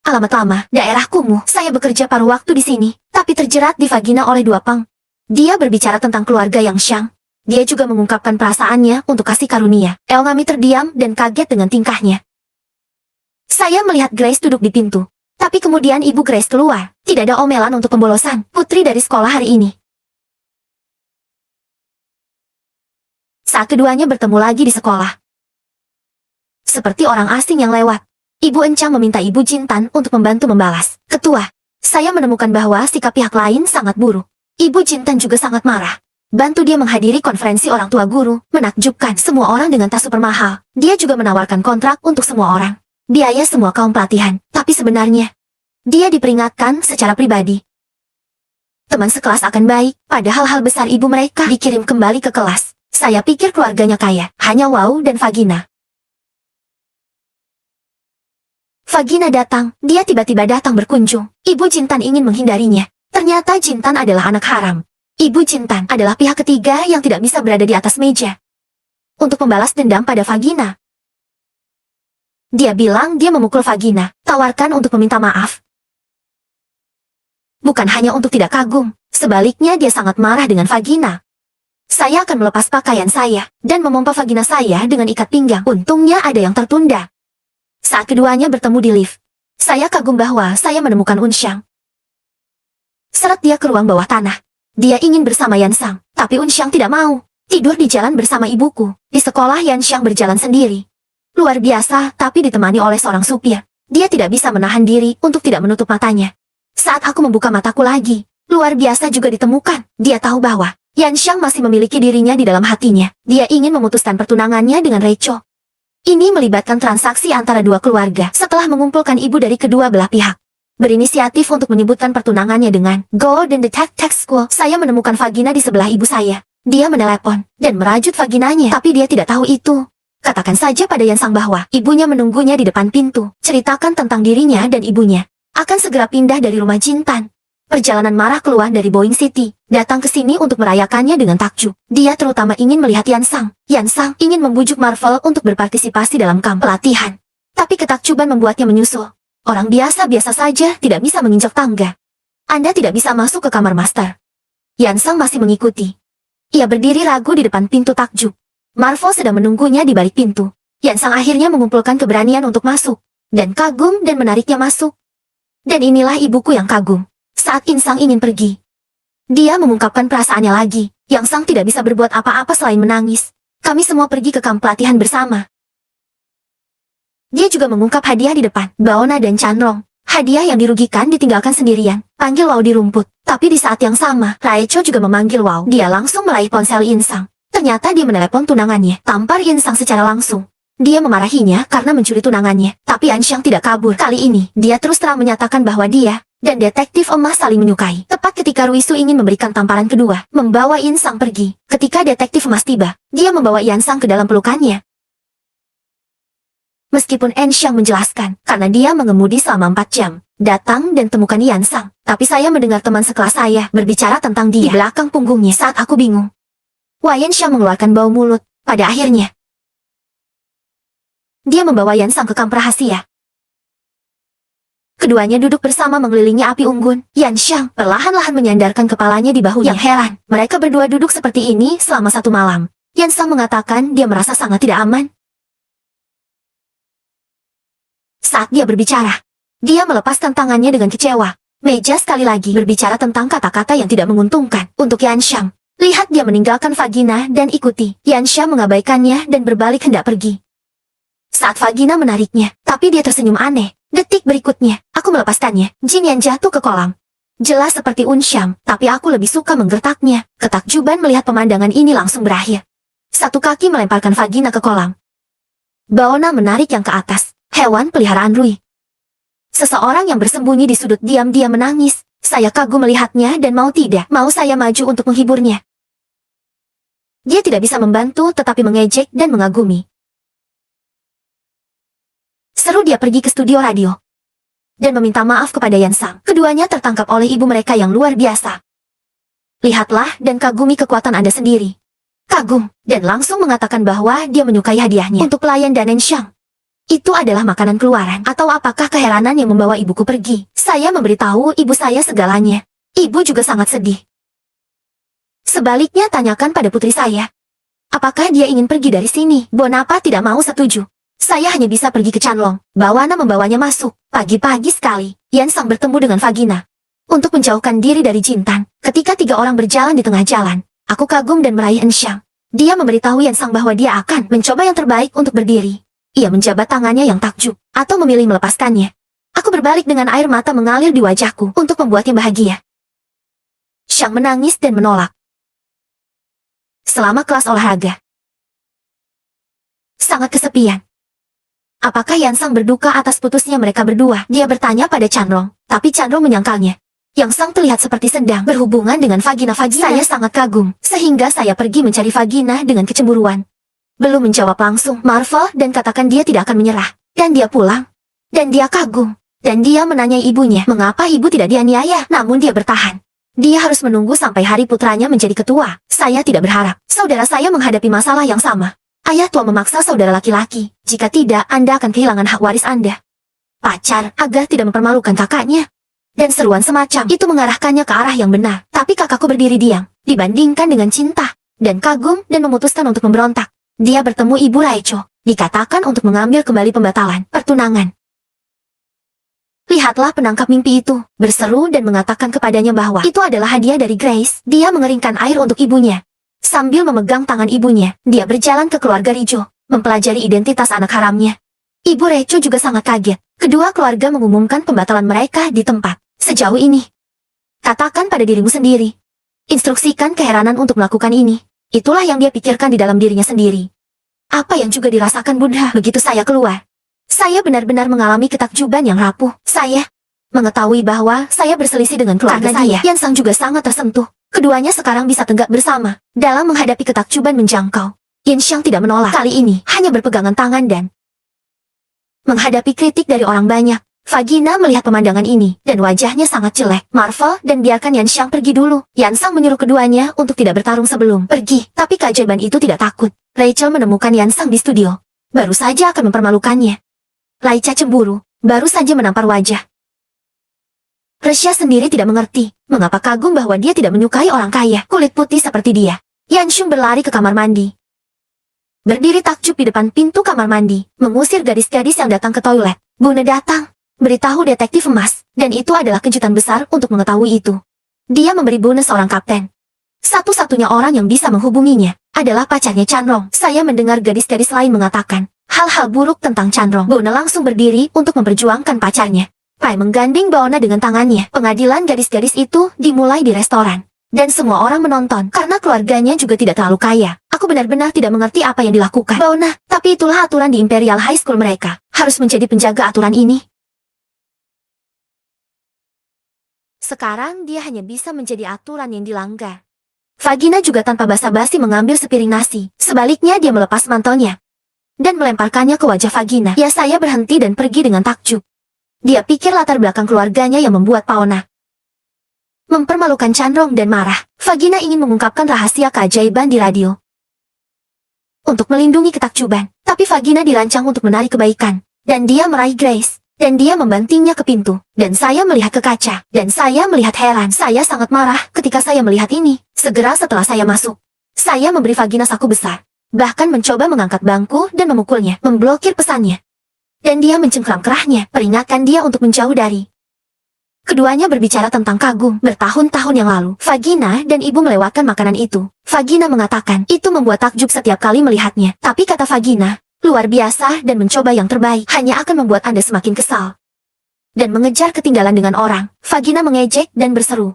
Alamat lama, daerah kumuh. Saya bekerja paruh waktu di sini, tapi terjerat di vagina oleh dua pang. Dia berbicara tentang keluarga yang Shang. Dia juga mengungkapkan perasaannya untuk kasih karunia. Elngami terdiam dan kaget dengan tingkahnya. Saya melihat Grace duduk di pintu. Tapi kemudian ibu Grace keluar. Tidak ada omelan untuk pembolosan. Putri dari sekolah hari ini. Saat keduanya bertemu lagi di sekolah. Seperti orang asing yang lewat. Ibu Encang meminta Ibu Jintan untuk membantu membalas. Ketua, saya menemukan bahwa sikap pihak lain sangat buruk. Ibu Jintan juga sangat marah. Bantu dia menghadiri konferensi orang tua guru, menakjubkan semua orang dengan tas super mahal. Dia juga menawarkan kontrak untuk semua orang. Biaya semua kaum pelatihan. Tapi sebenarnya, dia diperingatkan secara pribadi. Teman sekelas akan baik, padahal hal besar ibu mereka dikirim kembali ke kelas. Saya pikir keluarganya kaya, hanya Wow dan Vagina. Vagina datang, dia tiba-tiba datang berkunjung. Ibu Jintan ingin menghindarinya. Ternyata Jintan adalah anak haram. Ibu Jintan adalah pihak ketiga yang tidak bisa berada di atas meja. Untuk membalas dendam pada Vagina. Dia bilang dia memukul Vagina, tawarkan untuk meminta maaf. Bukan hanya untuk tidak kagum, sebaliknya dia sangat marah dengan Vagina. Saya akan melepas pakaian saya, dan memompa Vagina saya dengan ikat pinggang. Untungnya ada yang tertunda. Saat keduanya bertemu di lift, saya kagum bahwa saya menemukan Unxiang. Seret dia ke ruang bawah tanah. Dia ingin bersama Yansang, tapi Unxiang tidak mau. Tidur di jalan bersama ibuku. Di sekolah Yanxiang berjalan sendiri. Luar biasa, tapi ditemani oleh seorang supir. Dia tidak bisa menahan diri untuk tidak menutup matanya. Saat aku membuka mataku lagi, luar biasa juga ditemukan. Dia tahu bahwa Yanxiang masih memiliki dirinya di dalam hatinya. Dia ingin memutuskan pertunangannya dengan Reicho. Ini melibatkan transaksi antara dua keluarga setelah mengumpulkan ibu dari kedua belah pihak. Berinisiatif untuk menyebutkan pertunangannya dengan Golden Detective School. Saya menemukan Vagina di sebelah ibu saya. Dia menelepon dan merajut vaginanya, tapi dia tidak tahu itu. Katakan saja pada Yansang bahwa ibunya menunggunya di depan pintu. Ceritakan tentang dirinya dan ibunya. Akan segera pindah dari rumah Jintan. Perjalanan marah keluar dari Boeing City, datang ke sini untuk merayakannya dengan takjub. Dia terutama ingin melihat Yansang. Yansang ingin membujuk Marvel untuk berpartisipasi dalam kamp pelatihan. Tapi ketakjuban membuatnya menyusul. Orang biasa-biasa saja tidak bisa menginjak tangga. Anda tidak bisa masuk ke kamar master. Yansang masih mengikuti. Ia berdiri ragu di depan pintu takjub. Marvel sedang menunggunya di balik pintu. Yansang akhirnya mengumpulkan keberanian untuk masuk. Dan kagum dan menariknya masuk. Dan inilah ibuku yang kagum. Saat Insang ingin pergi, dia mengungkapkan perasaannya lagi. Yansang tidak bisa berbuat apa-apa selain menangis. Kami semua pergi ke kamp pelatihan bersama. Dia juga mengungkap hadiah di depan Baona dan Chanrong. Hadiah yang dirugikan ditinggalkan sendirian. Panggil Wow di rumput. Tapi di saat yang sama, Raicho juga memanggil Wow. Dia langsung meraih ponsel Insang. Ternyata dia menelepon tunangannya, tampar Yin Sang secara langsung. Dia memarahinya karena mencuri tunangannya, tapi Yan Xiang tidak kabur. Kali ini, dia terus terang menyatakan bahwa dia dan detektif emas saling menyukai. Tepat ketika Ruisu ingin memberikan tamparan kedua, membawa Yin Sang pergi. Ketika detektif emas tiba, dia membawa Yan Sang ke dalam pelukannya. Meskipun En Xiang menjelaskan, karena dia mengemudi selama 4 jam, datang dan temukan Yan Sang. Tapi saya mendengar teman sekelas saya berbicara tentang dia di belakang punggungnya saat aku bingung. Yan Xiang mengeluarkan bau mulut. Pada akhirnya, dia membawa Yan Sang ke kamar rahasia. Keduanya duduk bersama mengelilingi api unggun. Yan Xiang perlahan-lahan menyandarkan kepalanya di bahunya. Yang heran, mereka berdua duduk seperti ini selama 1 malam. Yan Sang mengatakan dia merasa sangat tidak aman. Saat dia berbicara, dia melepaskan tangannya dengan kecewa. Meja sekali lagi berbicara tentang kata-kata yang tidak menguntungkan untuk Yan Xiang. Lihat dia meninggalkan Vagina dan ikuti. Yan Xiang mengabaikannya dan berbalik hendak pergi. Saat Vagina menariknya, tapi dia tersenyum aneh. Detik berikutnya, aku melepaskannya. Jin Yan jatuh ke kolam. Jelas seperti Unxiang, tapi aku lebih suka menggertaknya. Ketakjuban melihat pemandangan ini langsung berakhir. Satu kaki melemparkan Vagina ke kolam. Baona menarik yang ke atas. Hewan peliharaan Rui. Seseorang yang bersembunyi di sudut diam-diam menangis. Saya kagum melihatnya dan mau tidak mau saya maju untuk menghiburnya. Dia tidak bisa membantu tetapi mengejek dan mengagumi. Seru dia pergi ke studio radio dan meminta maaf kepada Yan Sang. Keduanya tertangkap oleh ibu mereka yang luar biasa. Lihatlah dan kagumi kekuatan Anda sendiri. Kagum, dan langsung mengatakan bahwa dia menyukai hadiahnya untuk pelayan dan En Xiang. Itu adalah makanan keluaran, atau apakah keheranan yang membawa ibuku pergi? Saya memberitahu ibu saya segalanya. Ibu juga sangat sedih. Sebaliknya tanyakan pada putri saya. Apakah dia ingin pergi dari sini? Bonapa tidak mau setuju. Saya hanya bisa pergi ke Chanlong. Bawana membawanya masuk. Pagi-pagi sekali, Yan Sang bertemu dengan Vagina. Untuk menjauhkan diri dari Jintan, ketika 3 orang berjalan di tengah jalan, aku kagum dan meraih En Xiang. Dia memberitahu Yan Sang bahwa dia akan mencoba yang terbaik untuk berdiri. Ia menjabat tangannya yang takjub, atau memilih melepaskannya. Aku berbalik dengan air mata mengalir di wajahku untuk membuatnya bahagia. Xiang menangis dan menolak. Selama kelas olahraga, sangat kesepian. Apakah Yan Sang berduka atas putusnya mereka berdua? Dia bertanya pada Chanrong, tapi Chanrong menyangkalnya. Yang Sang terlihat seperti sedang berhubungan dengan Vagina. Saya sangat kagum, sehingga saya pergi mencari Vagina dengan kecemburuan. Belum menjawab langsung, Marvel dan katakan dia tidak akan menyerah. Dan dia pulang. Dan dia kagum. Dan dia menanyai ibunya, mengapa ibu tidak dianiaya? Namun dia bertahan. Dia harus menunggu sampai hari putranya menjadi ketua. Saya tidak berharap saudara saya menghadapi masalah yang sama. Ayah tua memaksa saudara laki-laki. Jika tidak, Anda akan kehilangan hak waris Anda. Pacar, agar tidak mempermalukan kakaknya. Dan seruan semacam itu mengarahkannya ke arah yang benar. Tapi kakakku berdiri diam, dibandingkan dengan cinta. Dan kagum dan memutuskan untuk memberontak. Dia bertemu Ibu Raicho, dikatakan untuk mengambil kembali pembatalan pertunangan. Lihatlah penangkap mimpi itu, berseru dan mengatakan kepadanya bahwa itu adalah hadiah dari Grace. Dia mengeringkan air untuk ibunya. Sambil memegang tangan ibunya, dia berjalan ke keluarga Rijo, mempelajari identitas anak haramnya. Ibu Raicho juga sangat kaget. Kedua keluarga mengumumkan pembatalan mereka di tempat. Sejauh ini, katakan pada dirimu sendiri. Instruksikan keheranan untuk melakukan ini. Itulah yang dia pikirkan di dalam dirinya sendiri. Apa yang juga dirasakan Buddha begitu saya keluar. Saya benar-benar mengalami ketakjuban yang rapuh. Saya mengetahui bahwa saya berselisih dengan keluarga saya. Yan Sang juga sangat tersentuh. Keduanya sekarang bisa tegak bersama dalam menghadapi ketakjuban menjangkau. Yin Xiang tidak menolak kali ini, hanya berpegangan tangan dan menghadapi kritik dari orang banyak. Vagina melihat pemandangan ini, dan wajahnya sangat jelek. Marvel dan biarkan Yan Xiang pergi dulu. Yan Sang menyuruh keduanya untuk tidak bertarung sebelum pergi. Tapi keajaiban itu tidak takut. Rachel menemukan Yan Sang di studio. Baru saja akan mempermalukannya. Laicha cemburu, baru saja menampar wajah. Resya sendiri tidak mengerti, mengapa kagum bahwa dia tidak menyukai orang kaya, kulit putih seperti dia. Yan Xiang berlari ke kamar mandi. Berdiri takjub di depan pintu kamar mandi, mengusir gadis-gadis yang datang ke toilet. Bune datang. Beritahu detektif emas, dan itu adalah kejutan besar untuk mengetahui itu. Dia memberi Bune seorang kapten. Satu-satunya orang yang bisa menghubunginya adalah pacarnya Chanrong. Saya mendengar gadis-gadis lain mengatakan hal-hal buruk tentang Chanrong. Bune langsung berdiri untuk memperjuangkan pacarnya. Pai menggandeng Baona dengan tangannya. Pengadilan gadis-gadis itu dimulai di restoran. Dan semua orang menonton, karena keluarganya juga tidak terlalu kaya. Aku benar-benar tidak mengerti apa yang dilakukan Baona, tapi itulah aturan di Imperial High School mereka. Harus menjadi penjaga aturan ini. Sekarang dia hanya bisa menjadi aturan yang dilanggar. Vagina juga tanpa basa-basi mengambil sepiring nasi. Sebaliknya dia melepas mantelnya dan melemparkannya ke wajah Vagina. Ya, saya berhenti dan pergi dengan takjub. Dia pikir latar belakang keluarganya yang membuat Paona mempermalukan Chandrong dan marah. Vagina ingin mengungkapkan rahasia keajaiban di radio untuk melindungi ketakjuban. Tapi Vagina dirancang untuk menarik kebaikan. Dan dia meraih Grace. Dan dia membantingnya ke pintu. Dan saya melihat ke kaca. Dan saya melihat heran. Saya sangat marah ketika saya melihat ini. Segera setelah saya masuk, saya memberi Vagina saku besar. Bahkan mencoba mengangkat bangku dan memukulnya. Memblokir pesannya. Dan dia mencengkram kerahnya. Peringatkan dia untuk menjauh dari. Keduanya berbicara tentang kagum. Bertahun-tahun yang lalu, Vagina dan ibu melewatkan makanan itu. Vagina mengatakan, itu membuat takjub setiap kali melihatnya. Tapi kata Vagina, luar biasa dan mencoba yang terbaik hanya akan membuat Anda semakin kesal. Dan mengejar ketinggalan dengan orang. Vagina mengejek dan berseru.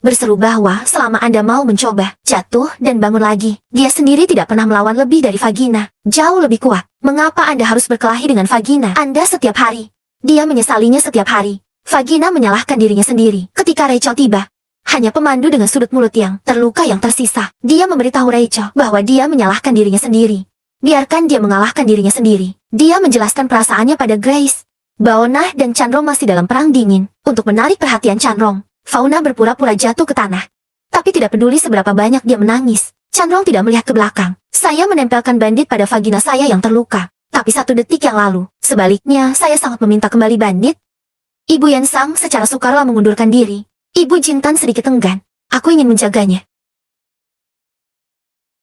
Berseru bahwa selama Anda mau mencoba, jatuh dan bangun lagi. Dia sendiri tidak pernah melawan lebih dari Vagina. Jauh lebih kuat. Mengapa Anda harus berkelahi dengan Vagina? Anda setiap hari. Dia menyesalinya setiap hari. Vagina menyalahkan dirinya sendiri. Ketika Rachel tiba, hanya pemandu dengan sudut mulut yang terluka yang tersisa. Dia memberitahu Rachel bahwa dia menyalahkan dirinya sendiri. Biarkan dia mengalahkan dirinya sendiri. Dia menjelaskan perasaannya pada Grace. Baona dan Chandrong masih dalam perang dingin. Untuk menarik perhatian Chandrong, Fauna berpura-pura jatuh ke tanah. Tapi tidak peduli seberapa banyak dia menangis. Chandrong tidak melihat ke belakang. Saya menempelkan bandit pada vagina saya yang terluka. Tapi 1 detik yang lalu, sebaliknya saya sangat meminta kembali bandit. Ibu Yansang secara sukarela mengundurkan diri. Ibu Jintan sedikit enggan. Aku ingin menjaganya.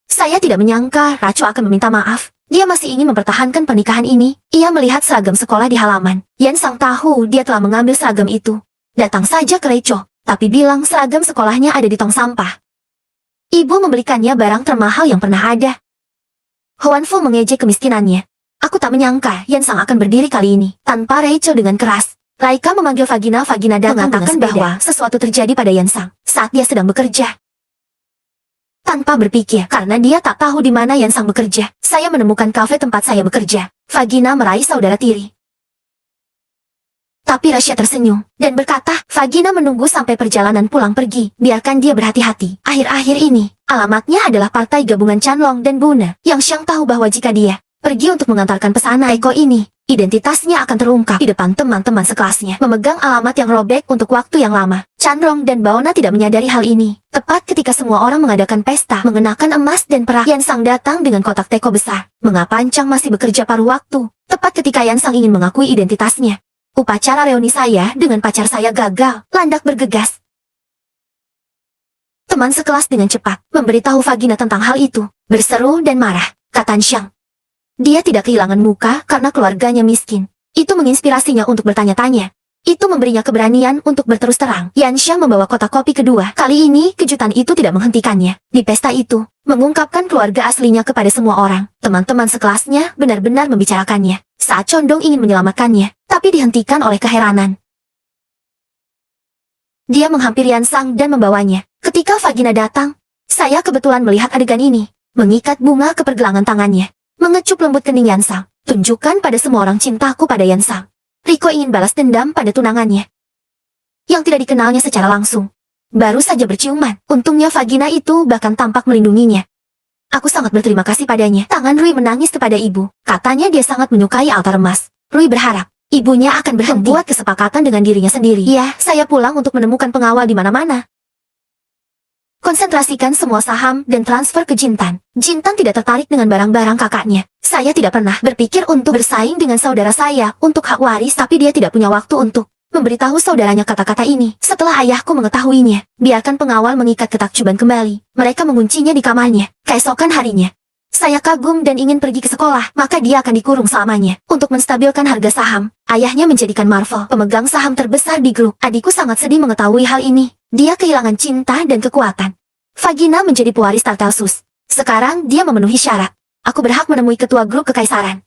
Saya tidak menyangka Racho akan meminta maaf. Dia masih ingin mempertahankan pernikahan ini. Ia melihat seragam sekolah di halaman. Yansang tahu dia telah mengambil seragam itu. Datang saja ke Racho, tapi bilang seragam sekolahnya ada di tong sampah. Ibu membelikannya barang termahal yang pernah ada. Huanfu mengejek kemiskinannya. Aku tak menyangka Yansang akan berdiri kali ini tanpa Rachel dengan keras. Raika memanggil Vagina dan mengatakan bahwa sesuatu terjadi pada Yansang saat dia sedang bekerja. Tanpa berpikir, karena dia tak tahu di mana Yansang bekerja, saya menemukan kafe tempat saya bekerja. Vagina meraih saudara tiri. Tapi Rasya tersenyum dan berkata, Vagina menunggu sampai perjalanan pulang pergi. Biarkan dia berhati-hati. Akhir-akhir ini, alamatnya adalah partai gabungan Chanlong dan Buna. Yang Xiang tahu bahwa jika dia pergi untuk mengantarkan pesanan Eko ini, identitasnya akan terungkap di depan teman-teman sekelasnya. Memegang alamat yang robek untuk waktu yang lama. Chanrong dan Baona tidak menyadari hal ini. Tepat ketika semua orang mengadakan pesta, mengenakan emas dan perak, Yansang datang dengan kotak teko besar. Mengapa Ancang masih bekerja paruh waktu? Tepat ketika Yansang ingin mengakui identitasnya. Upacara reuni saya dengan pacar saya gagal. Landak bergegas. Teman sekelas dengan cepat memberitahu Vagina tentang hal itu. Berseru dan marah, kata Xiang. Dia tidak kehilangan muka karena keluarganya miskin. Itu menginspirasinya untuk bertanya-tanya. Itu memberinya keberanian untuk berterus terang. Yanxiang membawa kotak kopi kedua. Kali ini, kejutan itu tidak menghentikannya. Di pesta itu, mengungkapkan keluarga aslinya kepada semua orang. Teman-teman sekelasnya benar-benar membicarakannya. Saat condong ingin menyelamatkannya, tapi dihentikan oleh keheranan. Dia menghampiri Yansang dan membawanya. Ketika Vagina datang, saya kebetulan melihat adegan ini. Mengikat bunga ke pergelangan tangannya. Mengecup lembut kening Yansang. Tunjukkan pada semua orang cintaku pada Yansang. Riko ingin balas dendam pada tunangannya yang tidak dikenalnya secara langsung. Baru saja berciuman. Untungnya Vagina itu bahkan tampak melindunginya. Aku sangat berterima kasih padanya. Tangan Rui menangis kepada ibu. Katanya dia sangat menyukai altar emas. Rui berharap ibunya akan berhenti buat kesepakatan dengan dirinya sendiri. Ya, saya pulang untuk menemukan pengawal di mana-mana. Konsentrasikan semua saham dan transfer ke Jintan. Jintan tidak tertarik dengan barang-barang kakaknya. Saya tidak pernah berpikir untuk bersaing dengan saudara saya untuk hak waris, tapi dia tidak punya waktu untuk memberitahu saudaranya kata-kata ini. Setelah ayahku mengetahuinya, biarkan pengawal mengikat ketakjuban kembali. Mereka menguncinya di kamarnya. Keesokan harinya, saya kagum dan ingin pergi ke sekolah, maka dia akan dikurung selamanya. Untuk menstabilkan harga saham, ayahnya menjadikan Marvel pemegang saham terbesar di grup. Adikku sangat sedih mengetahui hal ini. Dia kehilangan cinta dan kekuatan. Vagina menjadi pewaris Tartelsus. Sekarang dia memenuhi syarat. Aku berhak menemui ketua grup kekaisaran.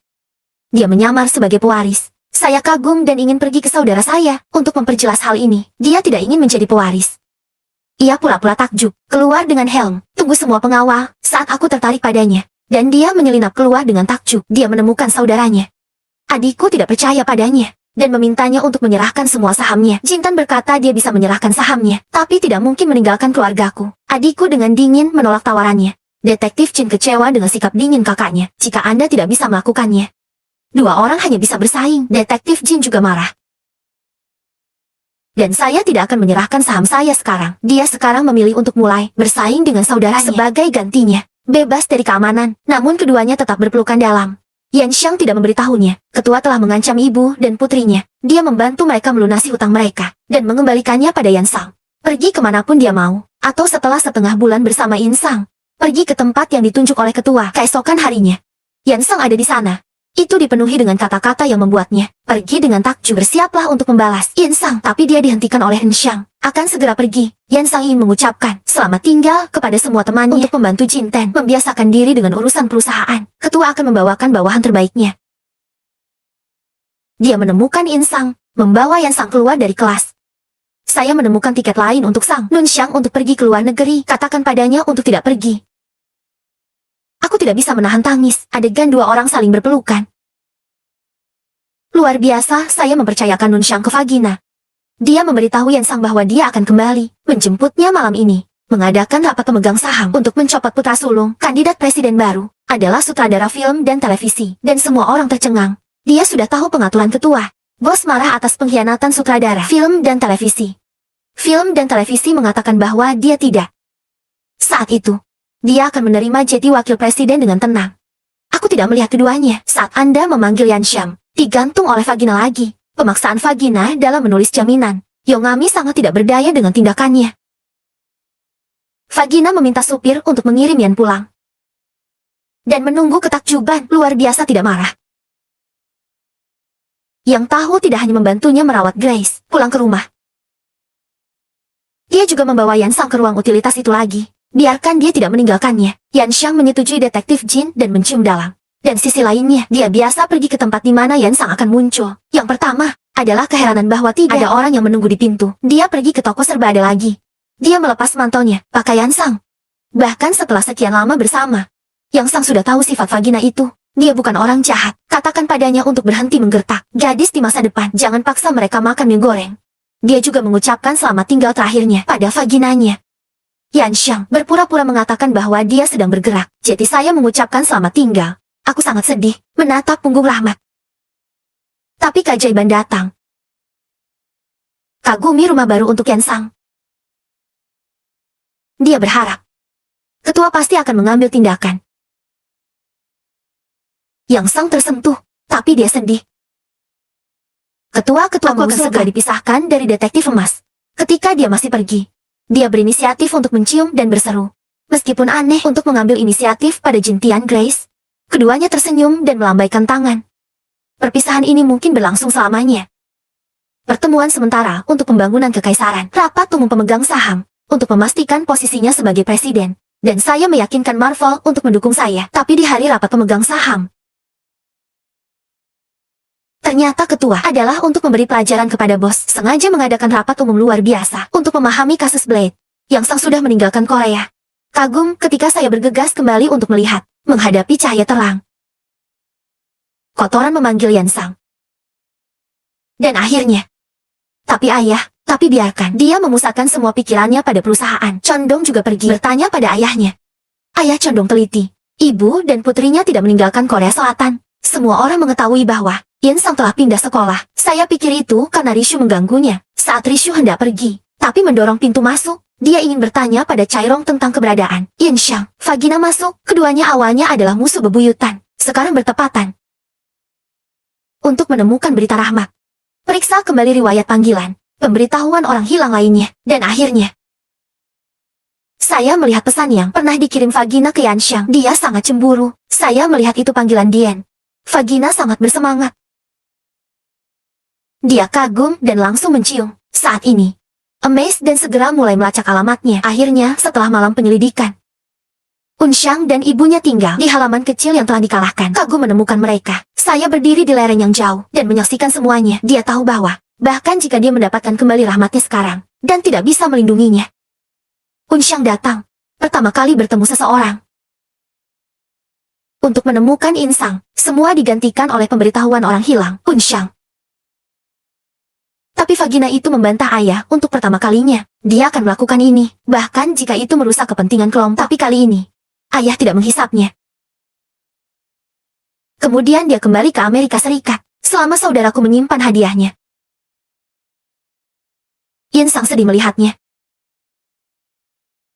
Dia menyamar sebagai pewaris. Saya kagum dan ingin pergi ke saudara saya untuk memperjelas hal ini. Dia tidak ingin menjadi pewaris. Ia pura-pura takjub, keluar dengan helm. Tunggu semua pengawal, saat aku tertarik padanya. Dan dia menyelinap keluar dengan takjub. Dia menemukan saudaranya. Adikku tidak percaya padanya, dan memintanya untuk menyerahkan semua sahamnya. Jintan berkata dia bisa menyerahkan sahamnya, tapi tidak mungkin meninggalkan keluargaku. Adikku dengan dingin menolak tawarannya. Detektif Jin kecewa dengan sikap dingin kakaknya. Jika Anda tidak bisa melakukannya, dua orang hanya bisa bersaing. Detektif Jin juga marah. Dan saya tidak akan menyerahkan saham saya sekarang. Dia sekarang memilih untuk mulai bersaing dengan saudaranya. Sebagai gantinya, bebas dari keamanan. Namun keduanya tetap berpelukan dalam. Yan Xiang tidak memberitahunya. Ketua telah mengancam ibu dan putrinya. Dia membantu mereka melunasi hutang mereka. Dan mengembalikannya pada Yan Sang. Pergi kemanapun dia mau. Atau setelah setengah bulan bersama Yin Sang. Pergi ke tempat yang ditunjuk oleh ketua. Keesokan harinya, Yan Sang ada di sana. Itu dipenuhi dengan kata-kata yang membuatnya pergi dengan takjub. Bersiaplah untuk membalas Yan Sang, tapi dia dihentikan oleh Hen Xiang. Akan segera pergi. Yan Sang ingin mengucapkan selamat tinggal kepada semua temannya untuk membantu Jinten membiasakan diri dengan urusan perusahaan. Ketua akan membawakan bawahan terbaiknya. Dia menemukan Yin Sang, membawa Yan Sang keluar dari kelas. Saya menemukan tiket lain untuk Sang Nun Xiang untuk pergi ke luar negeri. Katakan padanya untuk tidak pergi. Aku tidak bisa menahan tangis. Adegan dua orang saling berpelukan. Luar biasa, saya mempercayakan Nun Xiang ke Vagina. Dia memberitahu Yan Sang bahwa dia akan kembali menjemputnya malam ini. Mengadakan rapat pemegang saham untuk mencopot putra sulung, kandidat presiden baru, adalah sutradara film dan televisi. Dan semua orang tercengang. Dia sudah tahu pengaturan ketua. Bos marah atas pengkhianatan sutradara film dan televisi. Film dan televisi mengatakan bahwa dia tidak. Saat itu, dia akan menerima jadi wakil presiden dengan tenang. Aku tidak melihat keduanya saat Anda memanggil Yan Xiang. Digantung oleh Vagina lagi. Pemaksaan Vagina dalam menulis jaminan. Yongami sangat tidak berdaya dengan tindakannya. Vagina meminta supir untuk mengirim Yan pulang. Dan menunggu ketakjuban luar biasa tidak marah. Yang tahu tidak hanya membantunya merawat Grace pulang ke rumah. Dia juga membawa Yan Sang ke ruang utilitas itu lagi. Biarkan dia tidak meninggalkannya. Yan Xiang menyetujui detektif Jin dan mencium dalam. Dan sisi lainnya, dia biasa pergi ke tempat di mana Yan Sang akan muncul. Yang pertama, adalah keheranan bahwa tidak ada orang yang menunggu di pintu. Dia pergi ke toko serba ada lagi. Dia melepas mantelnya, pakaian Sang. Bahkan setelah sekian lama bersama, Yang Sang sudah tahu sifat Vagina itu. Dia bukan orang jahat. Katakan padanya untuk berhenti menggertak. Gadis di masa depan, jangan paksa mereka makan mie goreng. Dia juga mengucapkan selamat tinggal terakhirnya pada Vaginanya. Yan Xiang berpura-pura mengatakan bahwa dia sedang bergerak. Jadi saya mengucapkan selamat tinggal. Aku sangat sedih, menatap punggung Rahmat. Tapi keajaiban datang. Kagumi rumah baru untuk Yan Sang. Dia berharap ketua pasti akan mengambil tindakan. Yang Sang tersentuh, tapi dia sedih. Ketua-ketua akan segera dipisahkan dari detektif emas. Ketika dia masih pergi, dia berinisiatif untuk mencium dan berseru. Meskipun aneh untuk mengambil inisiatif pada Jintian Grace, keduanya tersenyum dan melambaikan tangan. Perpisahan ini mungkin berlangsung selamanya. Pertemuan sementara untuk pembangunan kekaisaran. Rapat umum pemegang saham untuk memastikan posisinya sebagai presiden. Dan saya meyakinkan Marvel untuk mendukung saya. Tapi di hari rapat pemegang saham, ternyata ketua adalah untuk memberi pelajaran kepada bos. Sengaja mengadakan rapat umum luar biasa untuk memahami kasus Blade. Yang Sang sudah meninggalkan Korea. Kagum ketika saya bergegas kembali untuk melihat, menghadapi cahaya terang. Kotoran memanggil Yan Sang. Dan akhirnya, tapi biarkan dia memusatkan semua pikirannya pada perusahaan. Condong juga pergi bertanya pada ayahnya. Ayah Condong teliti. Ibu dan putrinya tidak meninggalkan Korea Selatan. Semua orang mengetahui bahwa Yan Sang telah pindah sekolah. Saya pikir itu karena Rishu mengganggunya saat Rishu hendak pergi. Tapi mendorong pintu masuk, dia ingin bertanya pada Chairong tentang keberadaan Yan Xiang. Vagina masuk, keduanya awalnya adalah musuh bebuyutan. Sekarang bertepatan untuk menemukan berita Rahmat. Periksa kembali riwayat panggilan, pemberitahuan orang hilang lainnya, dan akhirnya saya melihat pesan yang pernah dikirim Vagina ke Yan Xiang. Dia sangat cemburu. Saya melihat itu panggilan Dian. Vagina sangat bersemangat. Dia kagum dan langsung mencium. Saat ini, amazed dan segera mulai melacak alamatnya. Akhirnya, setelah malam penyelidikan, Unxiang dan ibunya tinggal di halaman kecil yang telah dikalahkan. Kagum menemukan mereka. Saya berdiri di lereng yang jauh dan menyaksikan semuanya. Dia tahu bahwa, bahkan jika dia mendapatkan kembali rahmatnya sekarang, dan tidak bisa melindunginya, Unxiang datang. Pertama kali bertemu seseorang. Untuk menemukan Insang, semua digantikan oleh pemberitahuan orang hilang, Unxiang. Tapi vagina itu membantah ayah untuk pertama kalinya. Dia akan melakukan ini, bahkan jika itu merusak kepentingan kelompok. Tapi kali ini, ayah tidak menghisapnya. Kemudian dia kembali ke Amerika Serikat, selama saudaraku menyimpan hadiahnya. Insang sedih melihatnya.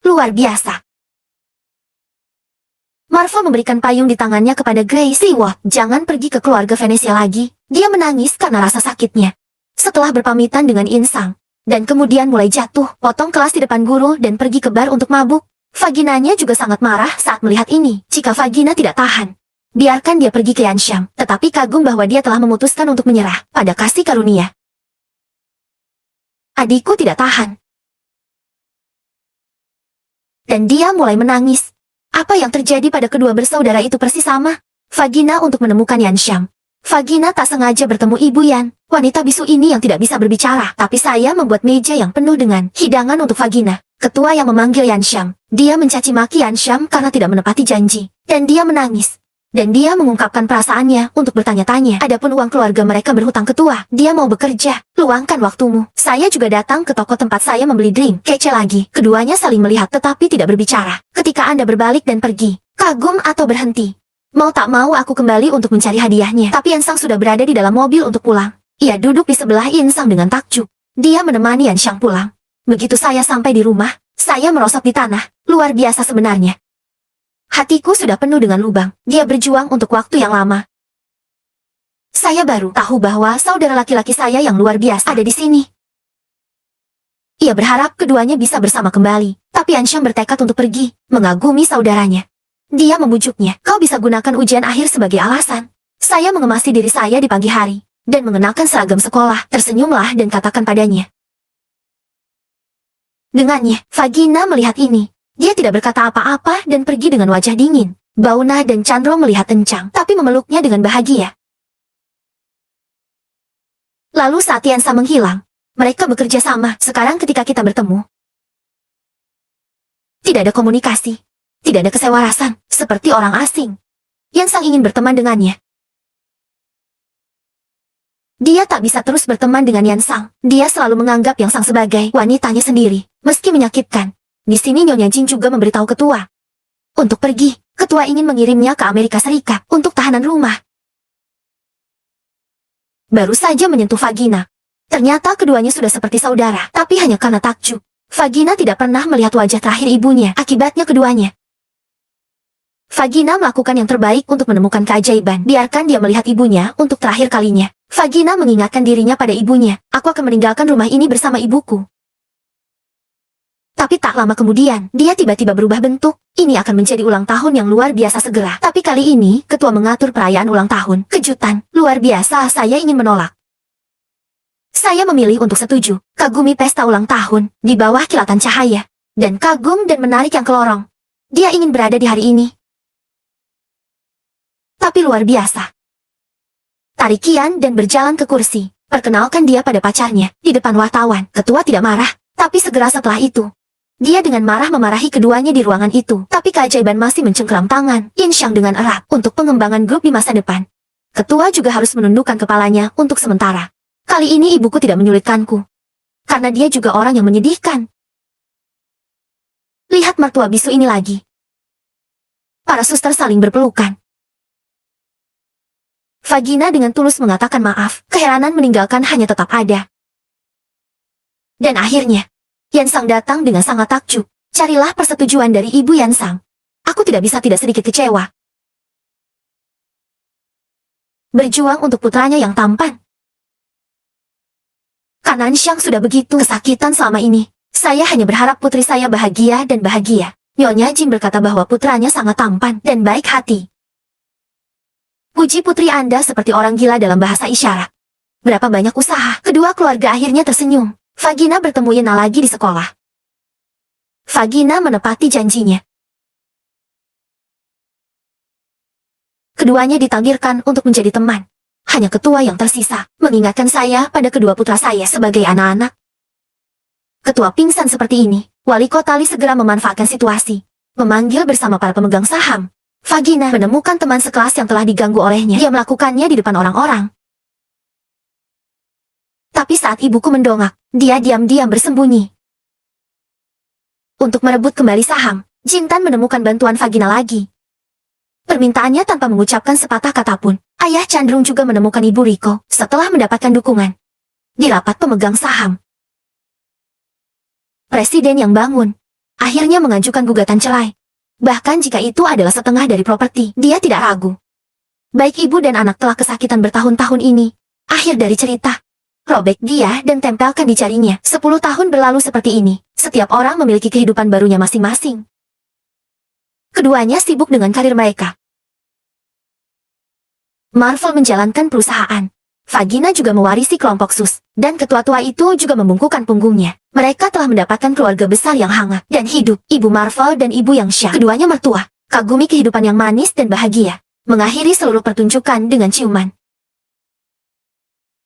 Luar biasa. Marvel memberikan payung di tangannya kepada Grace Seaworth. Jangan pergi ke keluarga Venesia lagi. Dia menangis karena rasa sakitnya. Setelah berpamitan dengan Insang, dan kemudian mulai jatuh, potong kelas di depan guru dan pergi ke bar untuk mabuk. Vaginanya juga sangat marah saat melihat ini. Jika vagina tidak tahan, biarkan dia pergi ke Yanxiang, tetapi kagum bahwa dia telah memutuskan untuk menyerah pada kasih karunia. Adikku tidak tahan. Dan dia mulai menangis. Apa yang terjadi pada kedua bersaudara itu persis sama. Vagina untuk menemukan Yanxiang. Vagina tak sengaja bertemu Ibu Yan, wanita bisu ini yang tidak bisa berbicara. Tapi saya membuat meja yang penuh dengan hidangan untuk Vagina. Ketua yang memanggil Yanxiang. Dia mencaci maki Yanxiang karena tidak menepati janji. Dan dia menangis. Dan dia mengungkapkan perasaannya untuk bertanya-tanya. Adapun uang keluarga mereka berhutang ketua. Dia mau bekerja. Luangkan waktumu. Saya juga datang ke toko tempat saya membeli drink. Kece lagi. Keduanya saling melihat tetapi tidak berbicara. Ketika Anda berbalik dan pergi, kagum atau berhenti. Mau tak mau aku kembali untuk mencari hadiahnya. Tapi Yansang sudah berada di dalam mobil untuk pulang. Ia duduk di sebelah Insang dengan takjub. Dia menemani Yanxiang pulang. Begitu saya sampai di rumah, saya merosot di tanah. Luar biasa sebenarnya. Hatiku sudah penuh dengan lubang. Dia berjuang untuk waktu yang lama. Saya baru tahu bahwa saudara laki-laki saya yang luar biasa ada di sini. Ia berharap keduanya bisa bersama kembali. Tapi Yanxiang bertekad untuk pergi, mengagumi saudaranya. Dia membujuknya. Kau bisa gunakan ujian akhir sebagai alasan. Saya mengemasi diri saya di pagi hari, dan mengenakan seragam sekolah. Tersenyumlah dan katakan padanya. Dengannya, Vagina melihat ini. Dia tidak berkata apa-apa dan pergi dengan wajah dingin. Bauna dan Chandro melihat Encang, tapi memeluknya dengan bahagia. Lalu saat Tiansa menghilang, mereka bekerja sama. Sekarang ketika kita bertemu, tidak ada komunikasi. Tidak ada kesewarasan, seperti orang asing. Yansang ingin berteman dengannya. Dia tak bisa terus berteman dengan Yansang. Dia selalu menganggap Yansang sebagai wanitanya sendiri, meski menyakitkan. Di sini Nyonya Jin juga memberitahu ketua. Untuk pergi, ketua ingin mengirimnya ke Amerika Serikat untuk tahanan rumah. Baru saja menyentuh Vagina. Ternyata keduanya sudah seperti saudara, tapi hanya karena takjub. Vagina tidak pernah melihat wajah terakhir ibunya, akibatnya keduanya. Vagina melakukan yang terbaik untuk menemukan keajaiban. Biarkan dia melihat ibunya untuk terakhir kalinya. Vagina mengingatkan dirinya pada ibunya. Aku akan meninggalkan rumah ini bersama ibuku. Tapi tak lama kemudian, dia tiba-tiba berubah bentuk. Ini akan menjadi ulang tahun yang luar biasa segera. Tapi kali ini, ketua mengatur perayaan ulang tahun. Kejutan, luar biasa. Saya ingin menolak. Saya memilih untuk setuju. Kagumi pesta ulang tahun, di bawah kilatan cahaya. Dan kagum dan menarik yang kelorong. Dia ingin berada di hari ini. Tapi luar biasa. Tarik Kian dan berjalan ke kursi. Perkenalkan dia pada pacarnya, di depan wartawan. Ketua tidak marah, tapi segera setelah itu, dia dengan marah memarahi keduanya di ruangan itu. Tapi keajaiban masih mencengkeram tangan Yanxiang dengan erat untuk pengembangan grup di masa depan. Ketua juga harus menundukkan kepalanya untuk sementara. Kali ini ibuku tidak menyulitkanku. Karena dia juga orang yang menyedihkan. Lihat mertua bisu ini lagi. Para suster saling berpelukan. Vagina dengan tulus mengatakan maaf. Keheranan meninggalkan hanya tetap ada. Dan akhirnya, Yansang datang dengan sangat takjub. Carilah persetujuan dari ibu Yansang. Aku tidak bisa tidak sedikit kecewa. Berjuang untuk putranya yang tampan. Karena Anxiang sudah begitu kesakitan selama ini. Saya hanya berharap putri saya bahagia dan bahagia. Nyonya Jin berkata bahwa putranya sangat tampan dan baik hati. Puji putri Anda seperti orang gila dalam bahasa isyarat. Berapa banyak usaha, kedua keluarga akhirnya tersenyum. Vagina bertemu Yena lagi di sekolah. Vagina menepati janjinya. Keduanya ditakdirkan untuk menjadi teman. Hanya ketua yang tersisa, mengingatkan saya pada kedua putra saya sebagai anak-anak. Ketua pingsan seperti ini, Wali kota Lee segera memanfaatkan situasi. Memanggil bersama para pemegang saham. Vagina menemukan teman sekelas yang telah diganggu olehnya. Dia melakukannya di depan orang-orang. Tapi saat ibuku mendongak, dia diam-diam bersembunyi. Untuk merebut kembali saham, Jintan menemukan bantuan Vagina lagi. Permintaannya tanpa mengucapkan sepatah kata pun. Ayah cenderung juga menemukan Ibu Riko setelah mendapatkan dukungan di rapat pemegang saham. Presiden yang bangun akhirnya mengajukan gugatan cerai. Bahkan jika itu adalah setengah dari properti, dia tidak ragu. Baik ibu dan anak telah kesakitan bertahun-tahun ini. Akhir dari cerita. Robek dia dan tempelkan di jarinya. 10 tahun berlalu seperti ini. Setiap orang memiliki kehidupan barunya masing-masing. Keduanya sibuk dengan karir mereka. Marvel menjalankan perusahaan. Vagina juga mewarisi kelompok sus, dan ketua-tua itu juga membungkukkan punggungnya. Mereka telah mendapatkan keluarga besar yang hangat dan hidup. Ibu Marvel dan Ibu Yang Xia, keduanya mertua, kagumi kehidupan yang manis dan bahagia. Mengakhiri seluruh pertunjukan dengan ciuman.